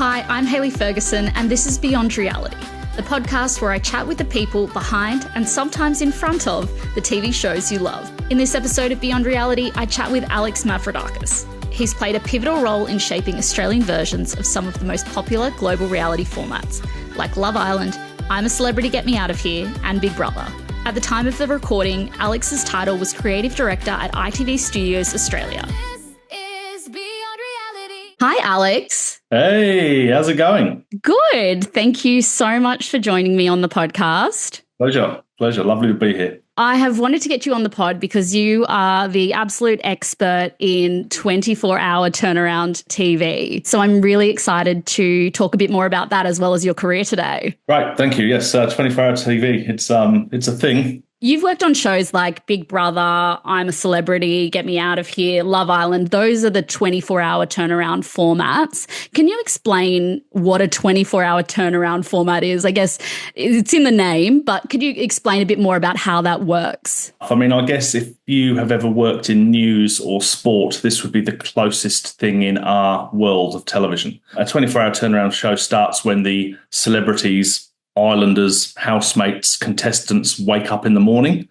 Hi, I'm Hayley Ferguson, and this is Beyond Reality, the podcast where I chat with the people behind and sometimes in front of the TV shows you love. In this episode of Beyond Reality, I chat with Alex Mavroidakis. He's played a pivotal role in shaping Australian versions of some of the most popular global reality formats, like Love Island, I'm a Celebrity, Get Me Out of Here, and Big Brother. At the time of the recording, Alex's title was Creative Director at ITV Studios Australia. Hi, Alex. Hey, how's it going? Good. Thank you so much for joining me on the podcast. Pleasure. Lovely to be here. I have wanted to get you on the pod because you are the absolute expert in 24-hour turnaround TV. So I'm really excited to talk a bit more about that as well as your career today. Right. Thank you. Yes, 24-hour TV. It's a thing. You've worked on shows like Big Brother, I'm a Celebrity, Get Me Out of Here, Love Island. Those are the 24-hour turnaround formats. Can you explain what a 24-hour turnaround format is? I guess it's in the name, but could you explain a bit more about how that works? I mean, I guess if you have ever worked in news or sport, this would be the closest thing in our world of television. A 24-hour turnaround show starts when the celebrities, islanders, housemates, contestants wake up in the morning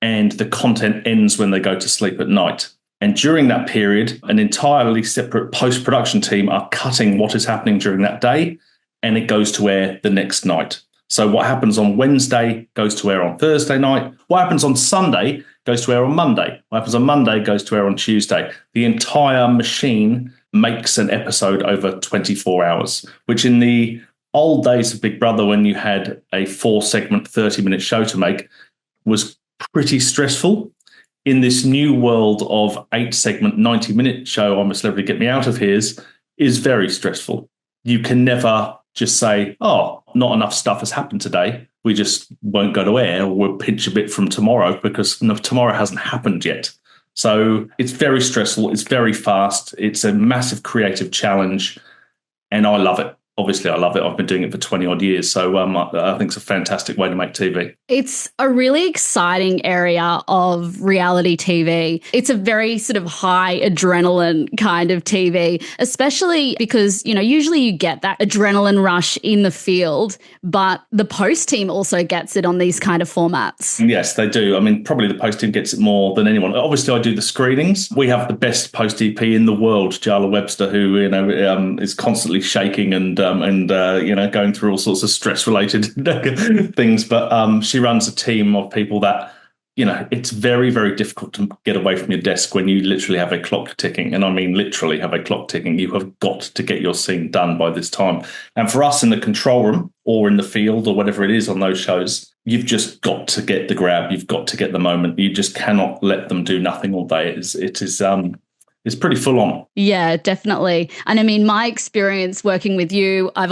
and the content ends when they go to sleep at night. And during that period, an entirely separate post-production team are cutting what is happening during that day and it goes to air the next night. So what happens on Wednesday goes to air on Thursday night. What happens on Sunday goes to air on Monday. What happens on Monday goes to air on Tuesday. The entire machine makes an episode over 24 hours, which in the old days of Big Brother, when you had a 4-segment, 30-minute show to make, was pretty stressful. In this new world of 8-segment, 90-minute show, I'm a Celebrity, Get Me Out of Here, is very stressful. You can never just say, oh, not enough stuff has happened today. We just won't go to air, or we'll pinch a bit from tomorrow because tomorrow hasn't happened yet. So it's very stressful. It's very fast. It's a massive creative challenge, and I love it. Obviously, I love it. I've been doing it for 20 odd years. So I think it's a fantastic way to make TV. It's a really exciting area of reality TV. It's a very sort of high adrenaline kind of TV, especially because, usually you get that adrenaline rush in the field, but the post team also gets it on these kind of formats. Yes, they do. I mean, probably the post team gets it more than anyone. Obviously, I do the screenings. We have the best post EP in the world, Jarla Webster, who, is constantly shaking and going through all sorts of stress-related things. But she runs a team of people that, it's very, very difficult to get away from your desk when you literally have a clock ticking. And I mean literally have a clock ticking. You have got to get your scene done by this time. And for us in the control room or in the field or whatever it is on those shows, you've just got to get the grab. You've got to get the moment. You just cannot let them do nothing all day. It's pretty full on. Yeah, definitely. And I mean, my experience working with you, I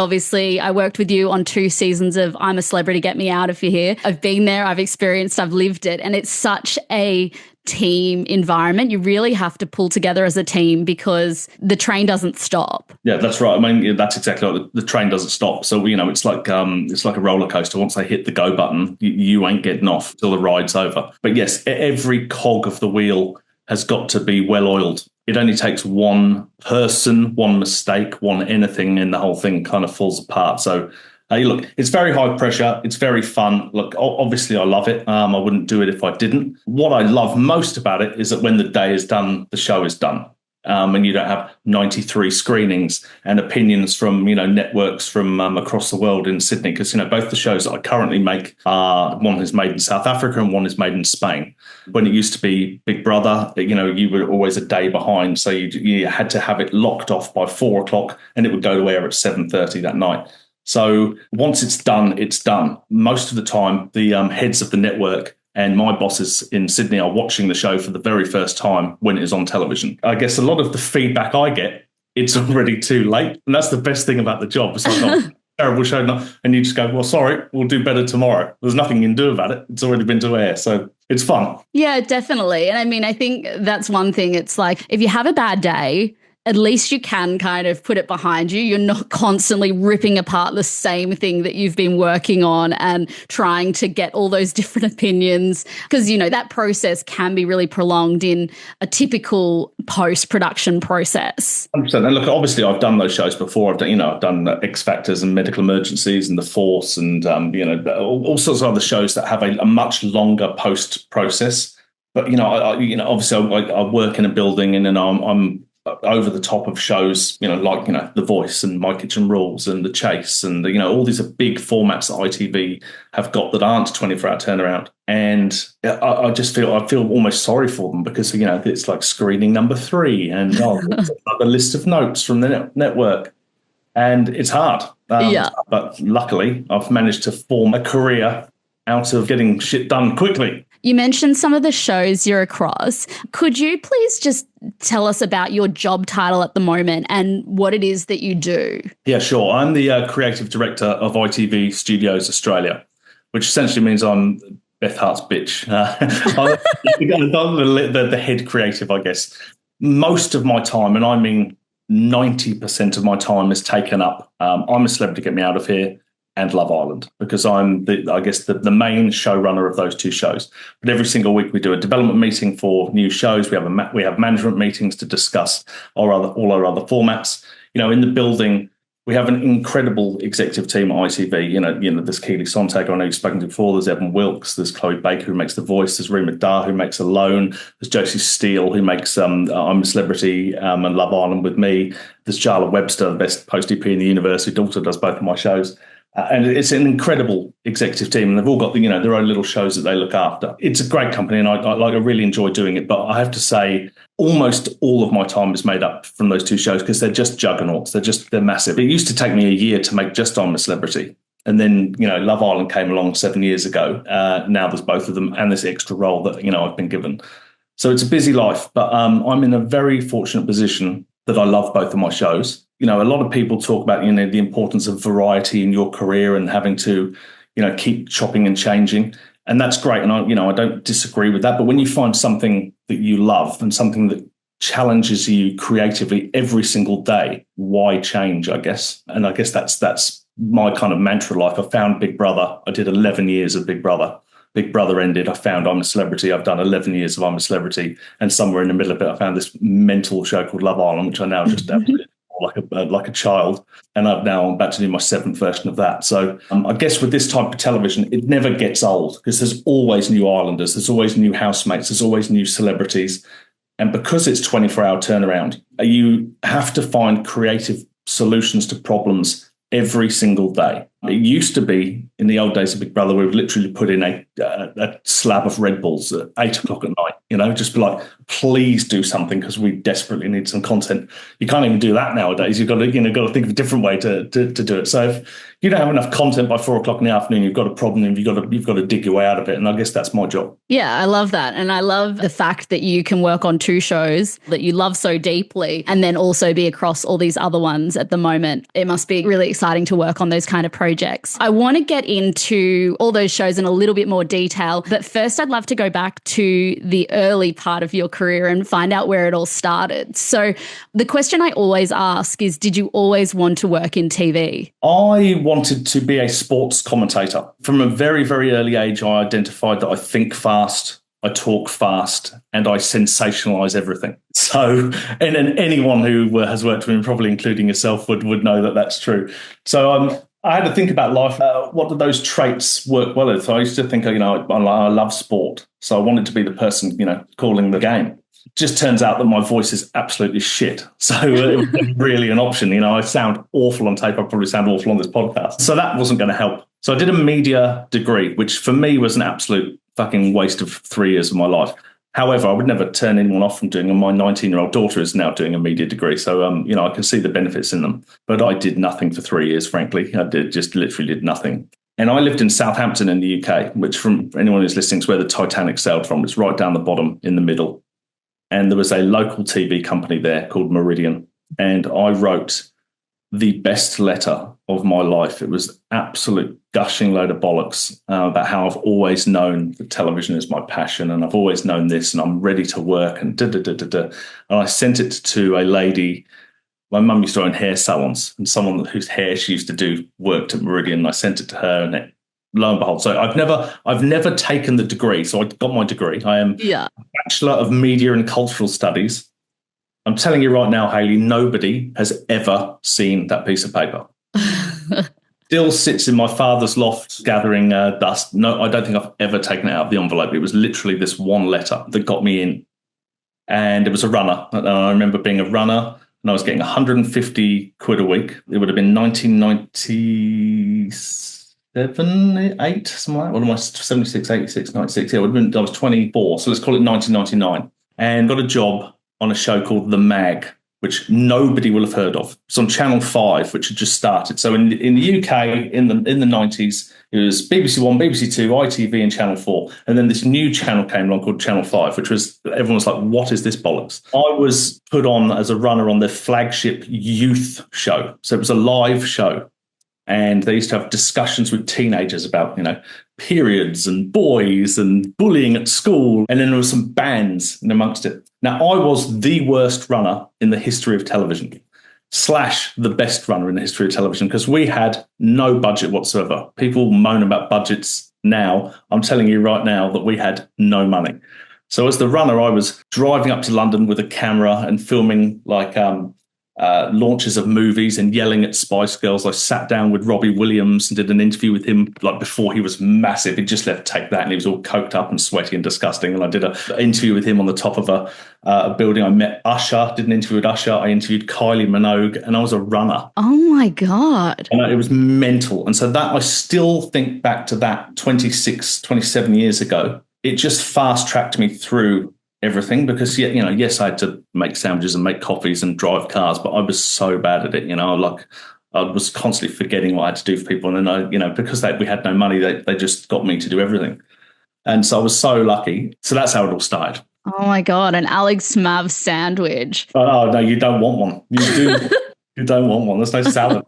worked with you on 2 seasons of I'm a Celebrity, Get Me Out of Here. I've been there, I've experienced, I've lived it. And it's such a team environment. You really have to pull together as a team because the train doesn't stop. Yeah, that's right. I mean, that's exactly right. The train doesn't stop. So, it's like a roller coaster. Once they hit the go button, you ain't getting off until the ride's over. But yes, every cog of the wheel has got to be well oiled. It only takes one person, one mistake, one anything, and the whole thing kind of falls apart. So, look, it's very high pressure. It's very fun. Look, obviously, I love it. I wouldn't do it if I didn't. What I love most about it is that when the day is done, the show is done. And you don't have 93 screenings and opinions from, networks from across the world in Sydney. Because, both the shows that I currently make one is made in South Africa and one is made in Spain. When it used to be Big Brother, you were always a day behind. So you had to have it locked off by 4:00 and it would go to air at 7:30 that night. So once it's done, it's done. Most of the time, the heads of the network and my bosses in Sydney are watching the show for the very first time when it is on television. I guess a lot of the feedback I get, it's already too late. And that's the best thing about the job. It's like, oh, terrible show. And you just go, well, sorry, we'll do better tomorrow. There's nothing you can do about it. It's already been to air. So it's fun. Yeah, definitely. And I mean, I think that's one thing. It's like if you have a bad day, at least you can kind of put it behind you. You're not constantly ripping apart the same thing that you've been working on and trying to get all those different opinions, because, you know, that process can be really prolonged in a typical post-production process. 100%. And look, obviously I've done those shows before. I've done X Factors and Medical Emergencies and The Force and, all sorts of other shows that have a much longer post process. But, obviously I work in a building and then I'm over the top of shows, like, The Voice and My Kitchen Rules and The Chase and, all these are big formats that ITV have got that aren't 24-hour turnaround. And I just feel almost sorry for them because, it's like screening number 3 and another list of notes from the network. And it's hard. But luckily, I've managed to form a career out of getting shit done quickly. You mentioned some of the shows you're across. Could you please just tell us about your job title at the moment and what it is that you do? Yeah, sure. I'm the creative director of ITV Studios Australia, which essentially means I'm Beth Hart's bitch. I'm the head creative, I guess. Most of my time, and I mean 90% of my time, is taken up. I'm a Celebrity Get Me Out of Here and Love Island, because I'm the main showrunner of those two shows. But every single week we do a development meeting for new shows. We have management meetings to discuss all our other formats. In the building, we have an incredible executive team at ITV. There's Kylie Sontag, I know you've spoken to before. There's Evan Wilkes. There's Chloe Baker, who makes The Voice. There's Rima Dar, who makes Alone. There's Josie Steele, who makes I'm a Celebrity and Love Island with me. There's Jarla Webster, the best post EP in the universe, who also does both of my shows. And it's an incredible executive team, and they've all got their own little shows that they look after. It's a great company, and I really enjoy doing it. But I have to say, almost all of my time is made up from those two shows because they're just juggernauts. They're massive. It used to take me a year to make just I'm a Celebrity, and then Love Island came along 7 years ago. Now there's both of them and this extra role that I've been given. So it's a busy life, but I'm in a very fortunate position that I love both of my shows. A lot of people talk about, the importance of variety in your career and having to, keep chopping and changing. And that's great. And I don't disagree with that. But when you find something that you love and something that challenges you creatively every single day, why change, I guess? And I guess that's my kind of mantra in life. I found Big Brother. I did 11 years of Big Brother. Big Brother ended. I found I'm a Celebrity. I've done 11 years of I'm a Celebrity. And somewhere in the middle of it, I found this mental show called Love Island, which I now just absolutely like a child. And I'm about to do my 7th version of that. So I guess with this type of television, it never gets old because there's always new islanders. There's always new housemates. There's always new celebrities. And because it's 24-hour turnaround, you have to find creative solutions to problems every single day. It used to be, in the old days of Big Brother, we would literally put in a slab of Red Bulls at 8 o'clock at night, just be like, please do something because we desperately need some content. You can't even do that nowadays. You've got to, got to think of a different way to do it. So if you don't have enough content by 4 o'clock in the afternoon, you've got a problem and you've got to dig your way out of it. And I guess that's my job. Yeah, I love that. And I love the fact that you can work on 2 shows that you love so deeply and then also be across all these other ones at the moment. It must be really exciting to work on those kind of projects. I want to get into all those shows in a little bit more detail, but first I'd love to go back to the early part of your career and find out where it all started. So the question I always ask is, did you always want to work in TV? I wanted to be a sports commentator. From a very, very early age, I identified that I think fast, I talk fast, and I sensationalise everything. So, and anyone who has worked with me, probably including yourself, would know that that's true. So I had to think about life. What do those traits work well with? So I used to think, I love sport. So I wanted to be the person, calling the game. It just turns out that my voice is absolutely shit. So it wasn't really an option. I sound awful on tape. I probably sound awful on this podcast. So that wasn't going to help. So I did a media degree, which for me was an absolute fucking waste of 3 years of my life. However, I would never turn anyone off from doing them. My 19-year-old daughter is now doing a media degree. So, I can see the benefits in them. But I did nothing for 3 years, frankly. I literally did nothing. And I lived in Southampton in the UK, which from anyone who's listening is where the Titanic sailed from. It's right down the bottom in the middle. And there was a local TV company there called Meridian. And I wrote the best letter of my life. It was absolute gushing load of bollocks about how I've always known that television is my passion, and I've always known this, and I'm ready to work, and And I sent it to a lady. My mum used to own hair salons, and someone whose hair she used to do worked at Meridian. And I sent it to her, and lo and behold, so I've never taken the degree. So I got my degree. I am a Bachelor of Media and Cultural Studies. I'm telling you right now, Hayley, nobody has ever seen that piece of paper. Still sits in my father's loft gathering dust. No, I don't think I've ever taken it out of the envelope. It was literally this one letter that got me in. And it was a runner. And I remember being a runner, and I was getting 150 quid a week. It would have been 1997, 8, something like that. What am I, 76, 86, 96? Yeah, it would have been, I was 24. So let's call it 1999. And got a job on a show called The Mag, which nobody will have heard of. It's on Channel 5, which had just started. So in the UK, in the 90s, it was BBC One, BBC Two, ITV, and Channel 4. And then this new channel came along called Channel 5, which was, everyone was like, what is this bollocks? I was put on as a runner on their flagship youth show. So it was a live show. And they used to have discussions with teenagers about, periods and boys and bullying at school. And then there were some bands in amongst it. Now, I was the worst runner in the history of television / the best runner in the history of television, because we had no budget whatsoever. People moan about budgets now. I'm telling you right now that we had no money. So as the runner, I was driving up to London with a camera and filming launches of movies and yelling at Spice Girls. I sat down with Robbie Williams and did an interview with him before he was massive. He just left Take That, and he was all coked up and sweaty and disgusting. And I did an interview with him on the top of a building. I met Usher, did an interview with Usher. I interviewed Kylie Minogue, and I was a runner. Oh my God. And it was mental. And so that, I still think back to that 27 years ago. It just fast tracked me through everything, because yes, I had to make sandwiches and make coffees and drive cars, but I was so bad at it. I was constantly forgetting what I had to do for people, and then because we had no money, they just got me to do everything, and so I was so lucky. So that's how it all started. Oh my God, an Alex Mav sandwich. Oh no, you don't want one. You don't want one. There's no salad.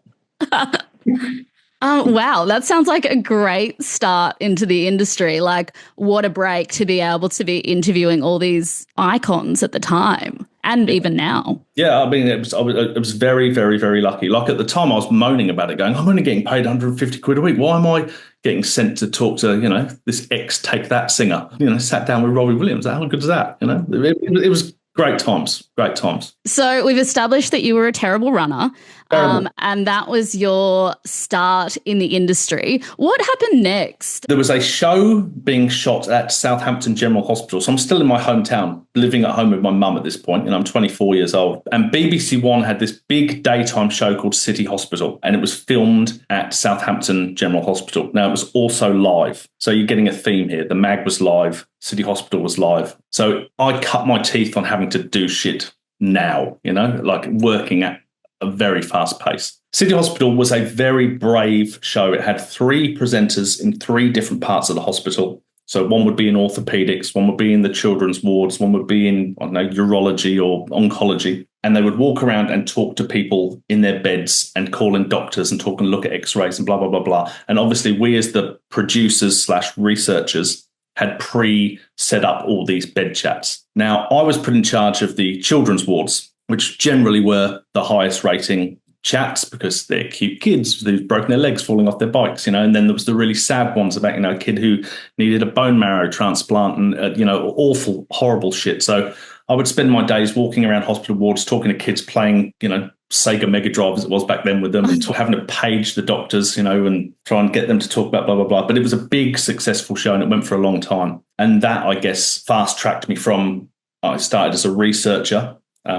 Wow, that sounds like a great start into the industry. Like, what a break to be able to be interviewing all these icons at the time and even now. Yeah, I mean, it was very, very, very lucky. Like at the time, I was moaning about it, going, I'm only getting paid 150 quid a week. Why am I getting sent to talk to, this ex-Take That singer? Sat down with Robbie Williams. How good is that? It was great times, great times. So we've established that you were a terrible runner. And that was your start in the industry. What happened next? There was a show being shot at Southampton General Hospital. So I'm still in my hometown, living at home with my mum at this point, and I'm 24 years old. And BBC One had this big daytime show called City Hospital, and it was filmed at Southampton General Hospital. Now, it was also live. So you're getting a theme here. The Mag was live. City Hospital was live. So I cut my teeth on having to do shit now, like working at a very fast pace. City Hospital was a very brave show. It had 3 presenters in 3 different parts of the hospital. So one would be in orthopedics, one would be in the children's wards, one would be in, urology or oncology. And they would walk around and talk to people in their beds and call in doctors and talk and look at x-rays and blah, blah, blah, blah. And obviously we as the producers / researchers had set up all these bed chats. Now, I was put in charge of the children's wards, which generally were the highest rating chats because they're cute kids who've broken their legs falling off their bikes, and then there was the really sad ones about, a kid who needed a bone marrow transplant and, awful, horrible shit. So I would spend my days walking around hospital wards, talking to kids, playing, Sega Mega Drive as it was back then with them, and having to page the doctors, and try and get them to talk about blah, blah, blah. But it was a big, successful show and it went for a long time. And that, I guess, fast-tracked me from, I started as a researcher,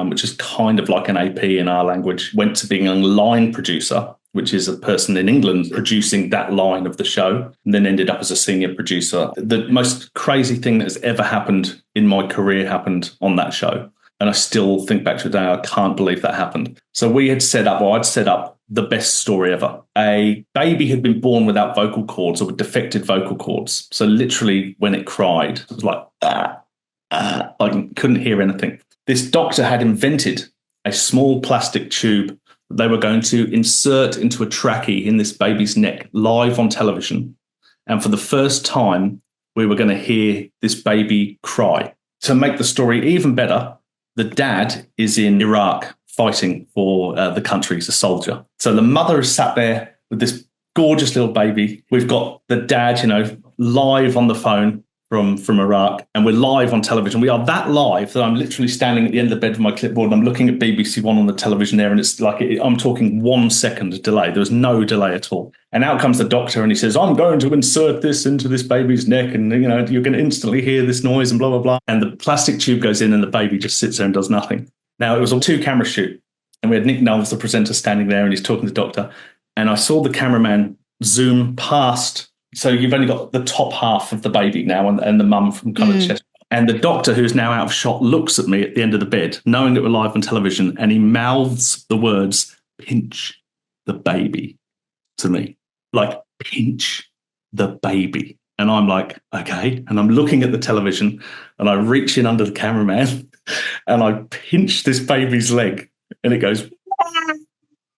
which is kind of like an AP in our language, went to being a line producer, which is a person in England producing that line of the show, and then ended up as a senior producer. The most crazy thing that has ever happened in my career happened on that show. And I still think back to today, I can't believe that happened. So I'd set up the best story ever. A baby had been born without vocal cords or with defected vocal cords. So literally when it cried, it was like, I couldn't hear anything. This doctor had invented a small plastic tube they were going to insert into a trachea in this baby's neck live on television. And for the first time, we were going to hear this baby cry. To make the story even better, the dad is in Iraq fighting for the country. He's a soldier. So the mother is sat there with this gorgeous little baby. We've got the dad, live on the phone from Iraq, and we're live on television. We are that live that I'm literally standing at the end of the bed with my clipboard and I'm looking at BBC One on the television there, and it's like I'm talking 1 second delay. There was no delay at all. And out comes the doctor and he says, I'm going to insert this into this baby's neck, and you're going to instantly hear this noise and blah, blah, blah. And the plastic tube goes in and the baby just sits there and does nothing. Now, it was a 2-camera shoot, and we had Nick Knowles, the presenter, standing there, and he's talking to the doctor. And I saw the cameraman zoom past. So you've only got the top half of the baby now and the mum from kind of chest. And the doctor, who's now out of shot, looks at me at the end of the bed, knowing that we're live on television, and he mouths the words, pinch the baby, to me. Like, pinch the baby. And I'm like, okay. And I'm looking at the television, and I reach in under the cameraman and I pinch this baby's leg, and it goes,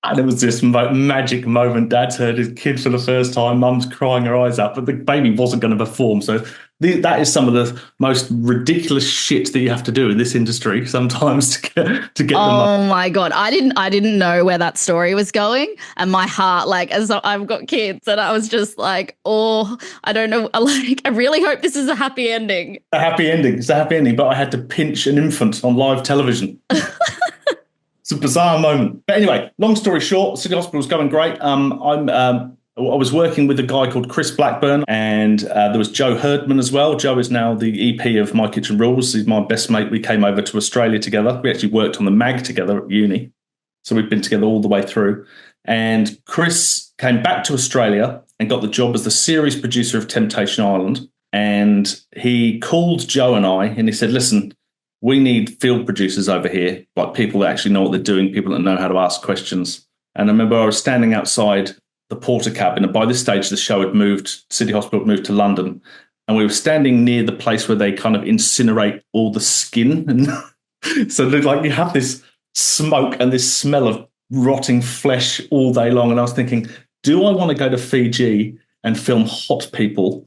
and it was this magic moment. Dad's heard his kid for the first time. Mum's crying her eyes out, but the baby wasn't going to perform. So that is some of the most ridiculous shit that you have to do in this industry sometimes to get them. Oh my God. I didn't know where that story was going. And my heart, as I've got kids, and I was just like, I don't know. I really hope this is a happy ending. A happy ending. It's a happy ending, but I had to pinch an infant on live television. It's a bizarre moment. But anyway, long story short, City Hospital was going great. I was working with a guy called Chris Blackburn, and there was Joe Herdman as well. Joe is now the EP of My Kitchen Rules. He's my best mate. We came over to Australia together. We actually worked on the mag together at uni. So we've been together all the way through. And Chris came back to Australia and got the job as the series producer of Temptation Island. And he called Joe and I, and he said, listen, we need field producers over here, like people that actually know what they're doing, people that know how to ask questions. And I remember I was standing outside the porter cabin, and by this stage the show had moved, City Hospital had moved to London, and we were standing near the place where they kind of incinerate all the skin. And so you have this smoke and this smell of rotting flesh all day long. And I was thinking, do I want to go to Fiji and film hot people,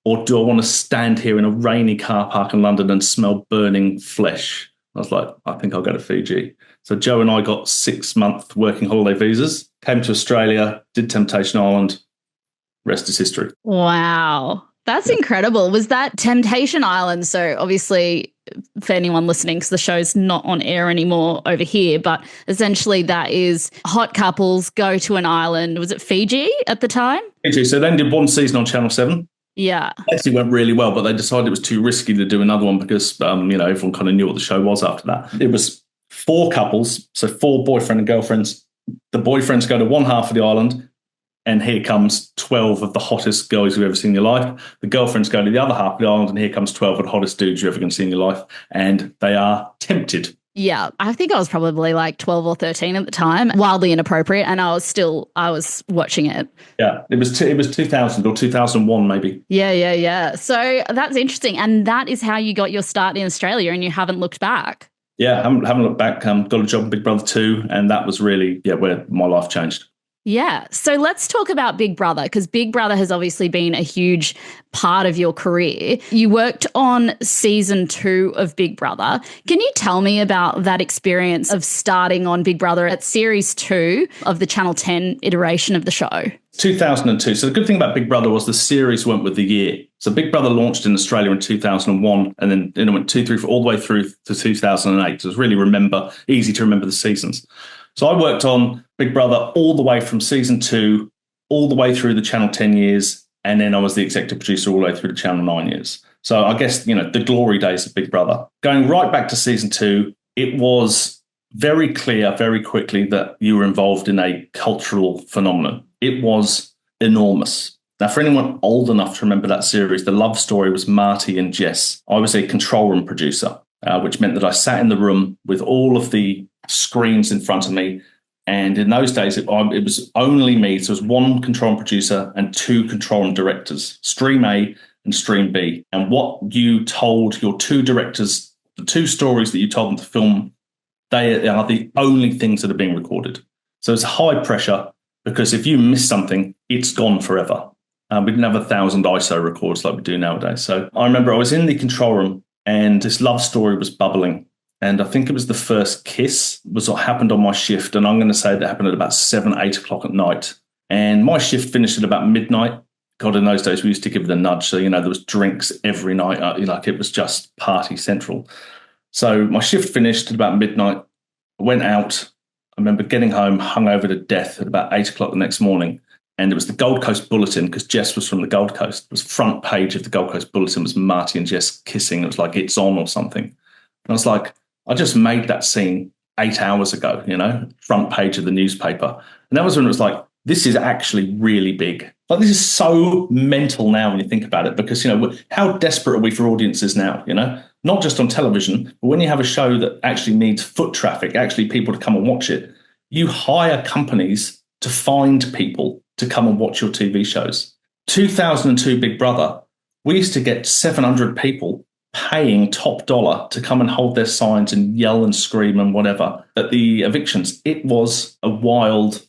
or do I want to stand here in a rainy car park in London and smell burning flesh? I was like, I think I'll go to Fiji. So Joe and I got 6-month working holiday visas, came to Australia, did Temptation Island. Rest is history. Wow. That's incredible. Was that Temptation Island? So obviously, for anyone listening, because the show's not on air anymore over here, but essentially that is hot couples go to an island. Was it Fiji at the time? Fiji. So they did one season on Channel 7. Yeah. It actually went really well, but they decided it was too risky to do another one because, everyone kind of knew what the show was after that. It was 4 couples, so 4 boyfriend and girlfriends. The boyfriends go to one half of the island, and here comes 12 of the hottest girls you've ever seen in your life. The girlfriends go to the other half of the island, and here comes 12 of the hottest dudes you're ever going to see in your life, and they are tempted. Yeah, I think I was probably 12 or 13 at the time, wildly inappropriate, and I was watching it. Yeah, it was 2000 or 2001 maybe. Yeah. So that's interesting, and that is how you got your start in Australia, and you haven't looked back. Yeah, haven't looked back. Got a job in Big Brother 2, and that was really where my life changed. Yeah. So let's talk about Big Brother, because Big Brother has obviously been a huge part of your career. You worked on season 2 of Big Brother. Can you tell me about that experience of starting on Big Brother at series 2 of the Channel 10 iteration of the show? 2002. So the good thing about Big Brother was the series went with the year. So Big Brother launched in Australia in 2001, and then it went 2, 3, 4, all the way through to 2008. So it was really easy to remember the seasons. So I worked on Big Brother all the way from season 2, all the way through the Channel 10 years, and then I was the executive producer all the way through the Channel 9 years. So I guess, the glory days of Big Brother. Going right back to season 2, it was very clear very quickly that you were involved in a cultural phenomenon. It was enormous. Now, for anyone old enough to remember that series, the love story was Marty and Jess. I was a control room producer, which meant that I sat in the room with all of the screens in front of me. And in those days, it was only me. So it was 1 control room producer and 2 control room directors, Stream A and Stream B. And what you told your 2 directors, the 2 stories that you told them to film, they are the only things that are being recorded. So it's high pressure because if you miss something, it's gone forever. We didn't have 1,000 ISO records like we do nowadays. So I remember I was in the control room and this love story was bubbling. And I think it was the first kiss was what happened on my shift. And I'm going to say that happened at about 7, 8 o'clock at night. And my shift finished at about midnight. God, in those days, we used to give it a nudge. So, there was drinks every night. Like it was just party central. So my shift finished at about midnight. I went out. I remember getting home, hungover to death at about 8 o'clock the next morning. And it was the Gold Coast Bulletin, because Jess was from the Gold Coast. It was front page of the Gold Coast Bulletin was Marty and Jess kissing. It was like, it's on or something. And I was like, I just made that scene 8 hours ago, front page of the newspaper. And that was when it was like, this is actually really big. Like, this is so mental now when you think about it, because, how desperate are we for audiences now, Not just on television, but when you have a show that actually needs foot traffic, actually people to come and watch it, you hire companies to find people to come and watch your TV shows. 2002 Big Brother, we used to get 700 people paying top dollar to come and hold their signs and yell and scream and whatever at the evictions. It was a wild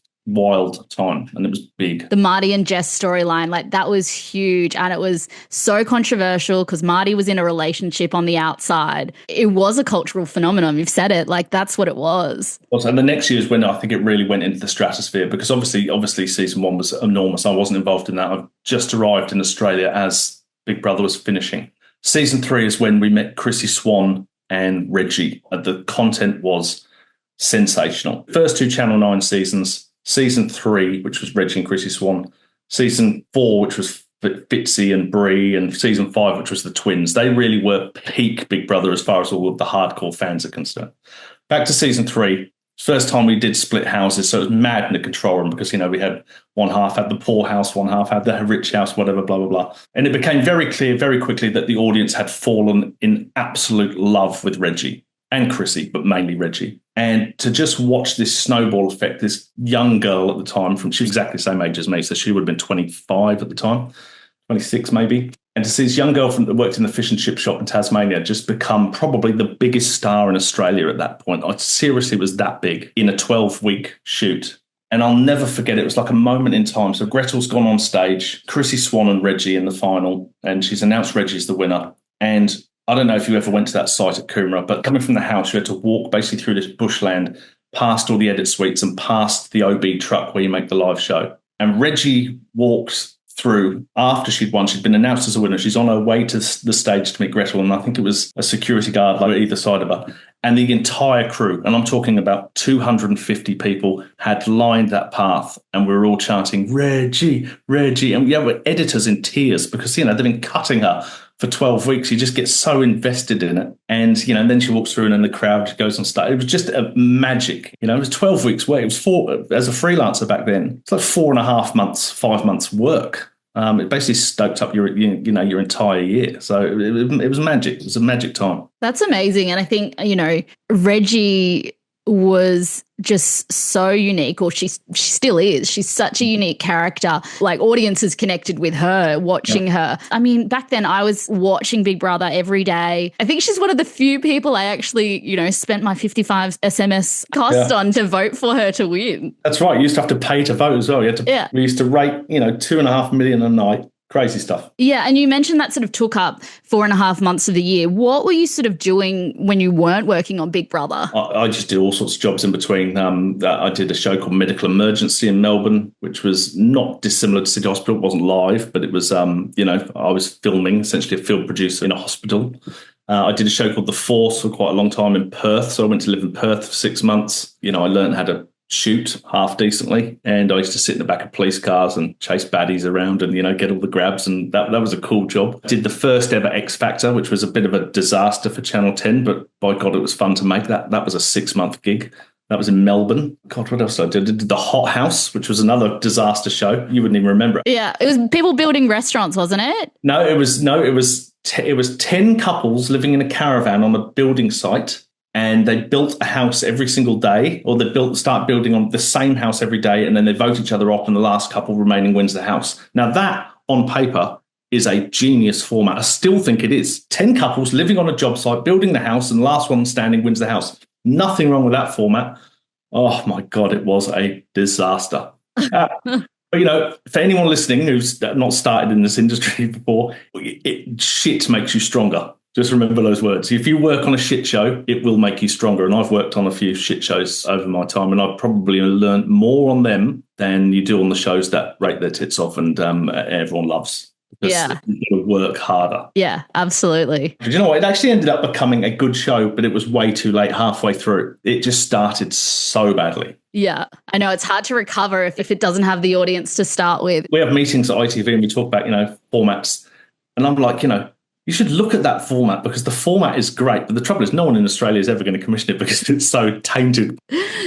time, and it was big. The Marty and Jess storyline, like that was huge, and it was so controversial because Marty was in a relationship on the outside. It was a cultural phenomenon. You've said it, like that's what it was. And the next year is when I think it really went into the stratosphere, because obviously season 1 was enormous. I wasn't involved in that. I've just arrived in Australia as Big Brother was finishing. Season 3 is when we met Chrissy, Swan and Reggie. The content was sensational. First 2 Channel 9 seasons. Season 3, which was Reggie and Chrissy Swan. Season 4, which was Fitzy and Bree. And Season 5, which was the twins. They really were peak Big Brother as far as all of the hardcore fans are concerned. Back to Season 3. First time we did split houses, so it was mad in the control room because, we had one half had the poor house, one half had the rich house, whatever, blah, blah, blah. And it became very clear very quickly that the audience had fallen in absolute love with Reggie and Chrissy, but mainly Reggie. And to just watch this snowball effect, this young girl at the time, she was exactly the same age as me, so she would have been 25 at the time, 26 maybe. And to see this young girl that worked in the fish and chip shop in Tasmania just become probably the biggest star in Australia at that point. I seriously was that big in a 12-week shoot. And I'll never forget it. It was like a moment in time. So Gretel's gone on stage, Chrissy, Swan and Reggie in the final, and she's announced Reggie's the winner. And I don't know if you ever went to that site at Coomera, but coming from the house, you had to walk basically through this bushland, past all the edit suites and past the OB truck where you make the live show. And Reggie walked through after she'd won. She'd been announced as a winner. She's on her way to the stage to meet Gretel, and I think it was a security guard like either side of her. And the entire crew, and I'm talking about 250 people, had lined that path, and we were all chanting, Reggie, Reggie. And we're editors in tears because, they've been cutting her for 12 weeks. You just get so invested in it. And, and then she walks through and then the crowd goes on stage. It was just a magic. It was 12 weeks work. It was 4, as a freelancer back then, it's like 4.5 months, 5 months work. It basically stoked up your entire year. So it was magic. It was a magic time. That's amazing. And I think, Reggie was just so unique, or she still is. She's such a unique character. Like, audiences connected with her, watching her. I mean, back then I was watching Big Brother every day. I think she's one of the few people I actually, spent my 55 SMS cost on to vote for her to win. That's right. You used to have to pay to vote as well. We used to rate, 2.5 million a night. Crazy stuff. Yeah, and you mentioned that sort of took up 4.5 months of the year. What were you sort of doing when you weren't working on Big Brother? I just did all sorts of jobs in between. I did a show called Medical Emergency in Melbourne, which was not dissimilar to City Hospital. It wasn't live, but it was, I was filming, essentially a field producer in a hospital. I did a show called The Force for quite a long time in Perth. So I went to live in Perth for 6 months. I learned how to shoot half decently, and I used to sit in the back of police cars and chase baddies around and get all the grabs, and that was a cool job. I did the first ever X Factor, which was a bit of a disaster for Channel 10, but by God, it was fun to make that. That was a 6-month gig. That was in Melbourne. God, what else did I do? I did The Hot House, which was another disaster show. You wouldn't even remember it. Yeah, it was people building restaurants, wasn't it? It was 10 couples living in a caravan on a building site. And they built a house every single day, or they start building on the same house every day, and then they vote each other off, and the last couple remaining wins the house. Now, that, on paper, is a genius format. I still think it is. 10 couples living on a job site, building the house, and the last one standing wins the house. Nothing wrong with that format. Oh my God, it was a disaster. But, for anyone listening who's not started in this industry before, shit makes you stronger. Just remember those words. If you work on a shit show, it will make you stronger. And I've worked on a few shit shows over my time, and I've probably learned more on them than you do on the shows that rate their tits off and everyone loves. Because you've got to work harder. Yeah, absolutely. But you know what? It actually ended up becoming a good show, but it was way too late halfway through. It just started so badly. Yeah, I know it's hard to recover if it doesn't have the audience to start with. We have meetings at ITV and we talk about, formats. And I'm like, you should look at that format because the format is great. But the trouble is no one in Australia is ever going to commission it because it's so tainted.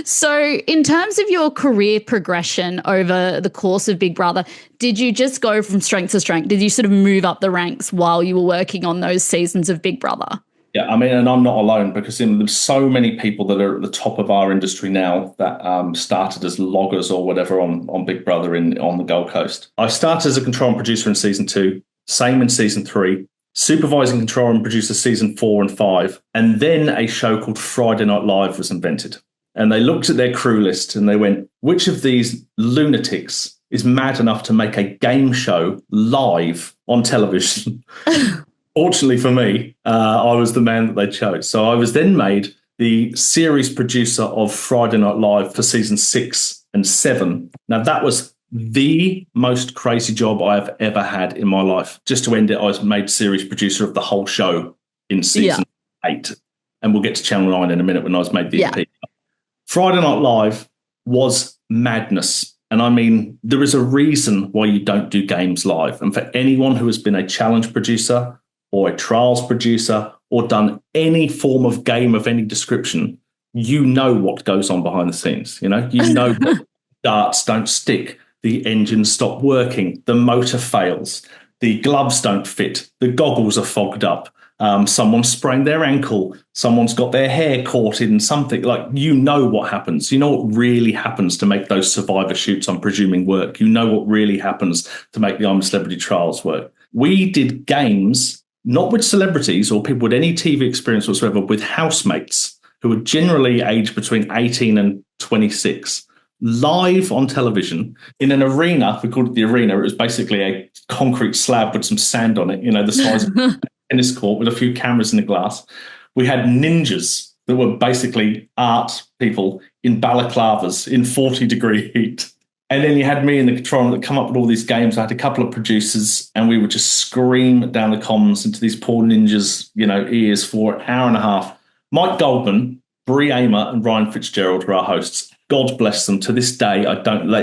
So in terms of your career progression over the course of Big Brother, did you just go from strength to strength? Did you sort of move up the ranks while you were working on those seasons of Big Brother? Yeah, I mean, and I'm not alone because there's so many people that are at the top of our industry now that started as loggers or whatever on Big Brother on the Gold Coast. I started as a control and producer in season 2, same in season 3. Supervising control and producer season 4 and 5, and then a show called Friday Night Live was invented. And they looked at their crew list and they went, which of these lunatics is mad enough to make a game show live on television? Fortunately for me, I was the man that they chose. So I was then made the series producer of Friday Night Live for season 6 and 7. Now that was the most crazy job I have ever had in my life. Just to end it, I was made series producer of the whole show in season 8. And we'll get to Channel 9 in a minute when I was made the EP. Friday Night Live was madness. And I mean, there is a reason why you don't do games live. And for anyone who has been a challenge producer or a trials producer or done any form of game of any description, you know what goes on behind the scenes. You know that darts don't stick. The engines stop working, the motor fails, the gloves don't fit, the goggles are fogged up, someone's sprained their ankle, someone's got their hair caught in something. Like, what happens. You know what really happens to make those Survivor shoots, I'm presuming, work. You know what really happens to make the I'm a Celebrity trials work. We did games, not with celebrities or people with any TV experience whatsoever, with housemates who were generally aged between 18 and 26. Live on television in an arena. We called it the arena. It was basically a concrete slab with some sand on it, the size of a tennis court with a few cameras in the glass. We had ninjas that were basically art people in balaclavas in 40-degree heat. And then you had me in the control room that come up with all these games. I had a couple of producers and we would just scream down the comms into these poor ninjas, ears for an hour and a half. Mike Goldman, Brie Amer and Ryan Fitzgerald were our hosts. God bless them. To this day,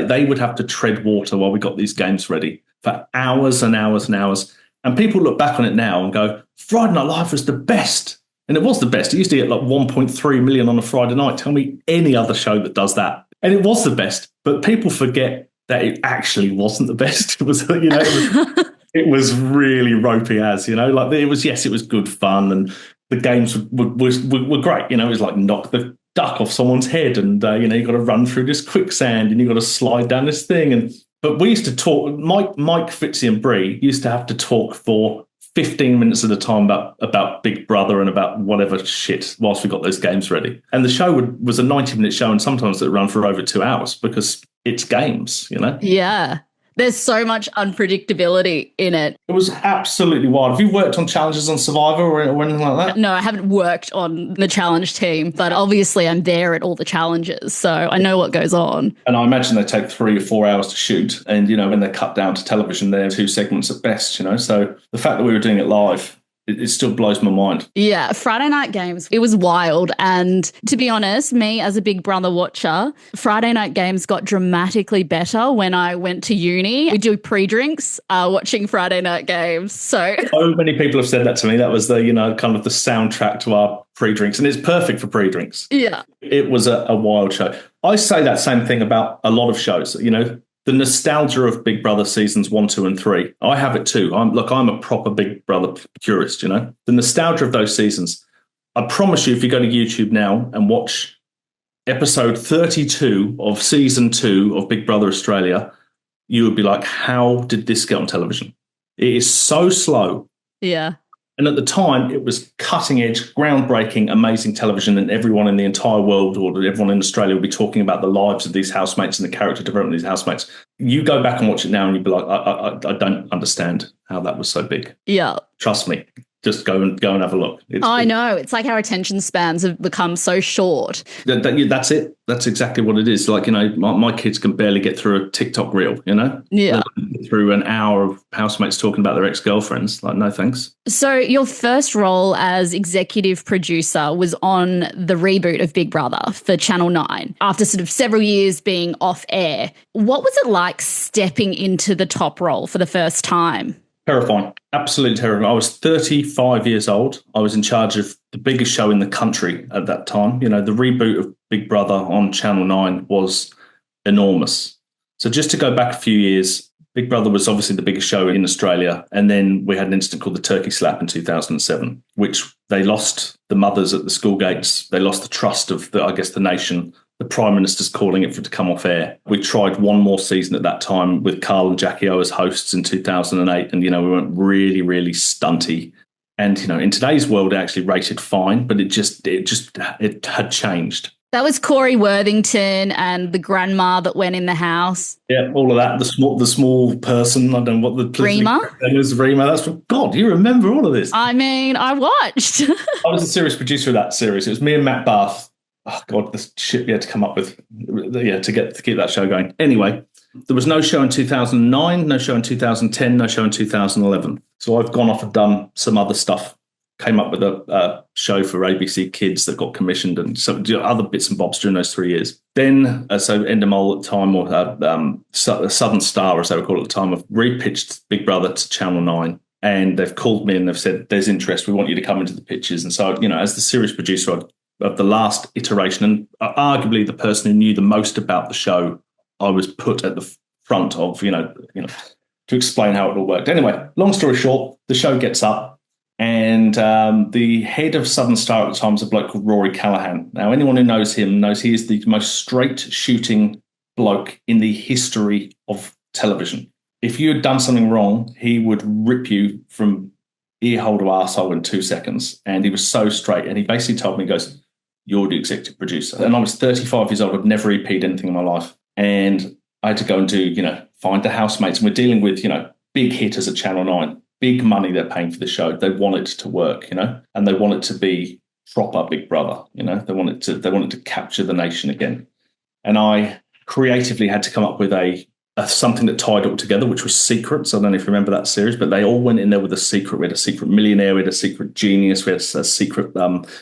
they would have to tread water while we got these games ready for hours and hours and hours. And people look back on it now and go, Friday Night Live was the best. And it was the best. It used to get like 1.3 million on a Friday night. Tell me any other show that does that. And it was the best. But people forget that it actually wasn't the best. It was, it was really ropey as, it was good fun. And the games were great. It was like knock the duck off someone's head and, you've got to run through this quicksand and you've got to slide down this thing. But we used to talk, Mike, Fitzy and Brie used to have to talk for 15 minutes at a time about Big Brother and about whatever shit whilst we got those games ready. And the show was a 90-minute show and sometimes it would run for over 2 hours because it's games, Yeah. There's so much unpredictability in it. It was absolutely wild. Have you worked on challenges on Survivor or anything like that? No, I haven't worked on the challenge team, but obviously I'm there at all the challenges, so I know what goes on. And I imagine they take 3 or 4 hours to shoot. And, when they're cut down to television, they're 2 segments at best, So the fact that we were doing it live, it still blows my mind. Yeah, Friday night games, it was wild. And to be honest, me as a Big Brother watcher, Friday night games got dramatically better when I went to uni. We do pre-drinks watching Friday night games. So many people have said that to me. That was the, kind of the soundtrack to our pre-drinks. And it's perfect for pre-drinks. Yeah. It was a wild show. I say that same thing about a lot of shows, The nostalgia of Big Brother seasons 1, 2, and 3. I have it too. I'm a proper Big Brother purist, The nostalgia of those seasons. I promise you, if you go to YouTube now and watch episode 32 of season 2 of Big Brother Australia, you would be like, how did this get on television? It is so slow. Yeah. And at the time, it was cutting edge, groundbreaking, amazing television, and everyone in the entire world or everyone in Australia would be talking about the lives of these housemates and the character development of these housemates. You go back and watch it now and you'd be like, I don't understand how that was so big. Yeah. Trust me. Just go and have a look. I know. It's like our attention spans have become so short. That's it. That's exactly what it is. Like, my kids can barely get through a TikTok reel, Yeah. Through an hour of housemates talking about their ex-girlfriends. Like, no thanks. So your first role as executive producer was on the reboot of Big Brother for Channel 9 after sort of several years being off air. What was it like stepping into the top role for the first time? Terrifying. Absolutely terrifying. I was 35 years old. I was in charge of the biggest show in the country at that time. The reboot of Big Brother on Channel 9 was enormous. So just to go back a few years, Big Brother was obviously the biggest show in Australia. And then we had an incident called the Turkey Slap in 2007, which they lost the mothers at the school gates. They lost the trust of, the nation. The Prime Minister's calling it for it to come off air. We tried one more season at that time with Carl and Jackie O as hosts in 2008. And, we went really, really stunty. And, in today's world, it actually rated fine, but it had changed. That was Corey Worthington and the grandma that went in the house. Yeah, all of that. The small person. I don't know what the Rima. It was Rima. That's God. You remember all of this? I mean, I watched. I was a series producer of that series. It was me and Matt Bath. Oh God, the shit we had to come up with, to keep that show going. Anyway, there was no show in 2009, no show in 2010, no show in 2011. So I've gone off and done some other stuff. Came up with a show for ABC Kids that got commissioned and some other bits and bobs during those 3 years. Then, so Endemol at the time, or Southern Star, as they were called at the time, have repitched Big Brother to Channel 9. And they've called me and they've said, there's interest. We want you to come into the pitches. And so, as the series producer of the last iteration, and arguably the person who knew the most about the show, I was put at the front of, to explain how it all worked. Anyway, long story short, the show gets up. And the head of Southern Star at the time was a bloke called Rory Callahan. Now, anyone who knows him knows he is the most straight-shooting bloke in the history of television. If you had done something wrong, he would rip you from earhole to arsehole in 2 seconds. And he was so straight. And he basically told me, he goes, you're the executive producer. And I was 35 years old. I'd never repeated anything in my life. And I had to go and do, find the housemates. And we're dealing with, big hitters at Channel 9. Big money they're paying for the show. They want it to work, and they want it to be proper Big Brother, They want it to capture the nation again. And I creatively had to come up with a something that tied it all together, which was secrets. I don't know if you remember that series, but they all went in there with a secret. We had a secret millionaire, we had a secret genius, we had a secret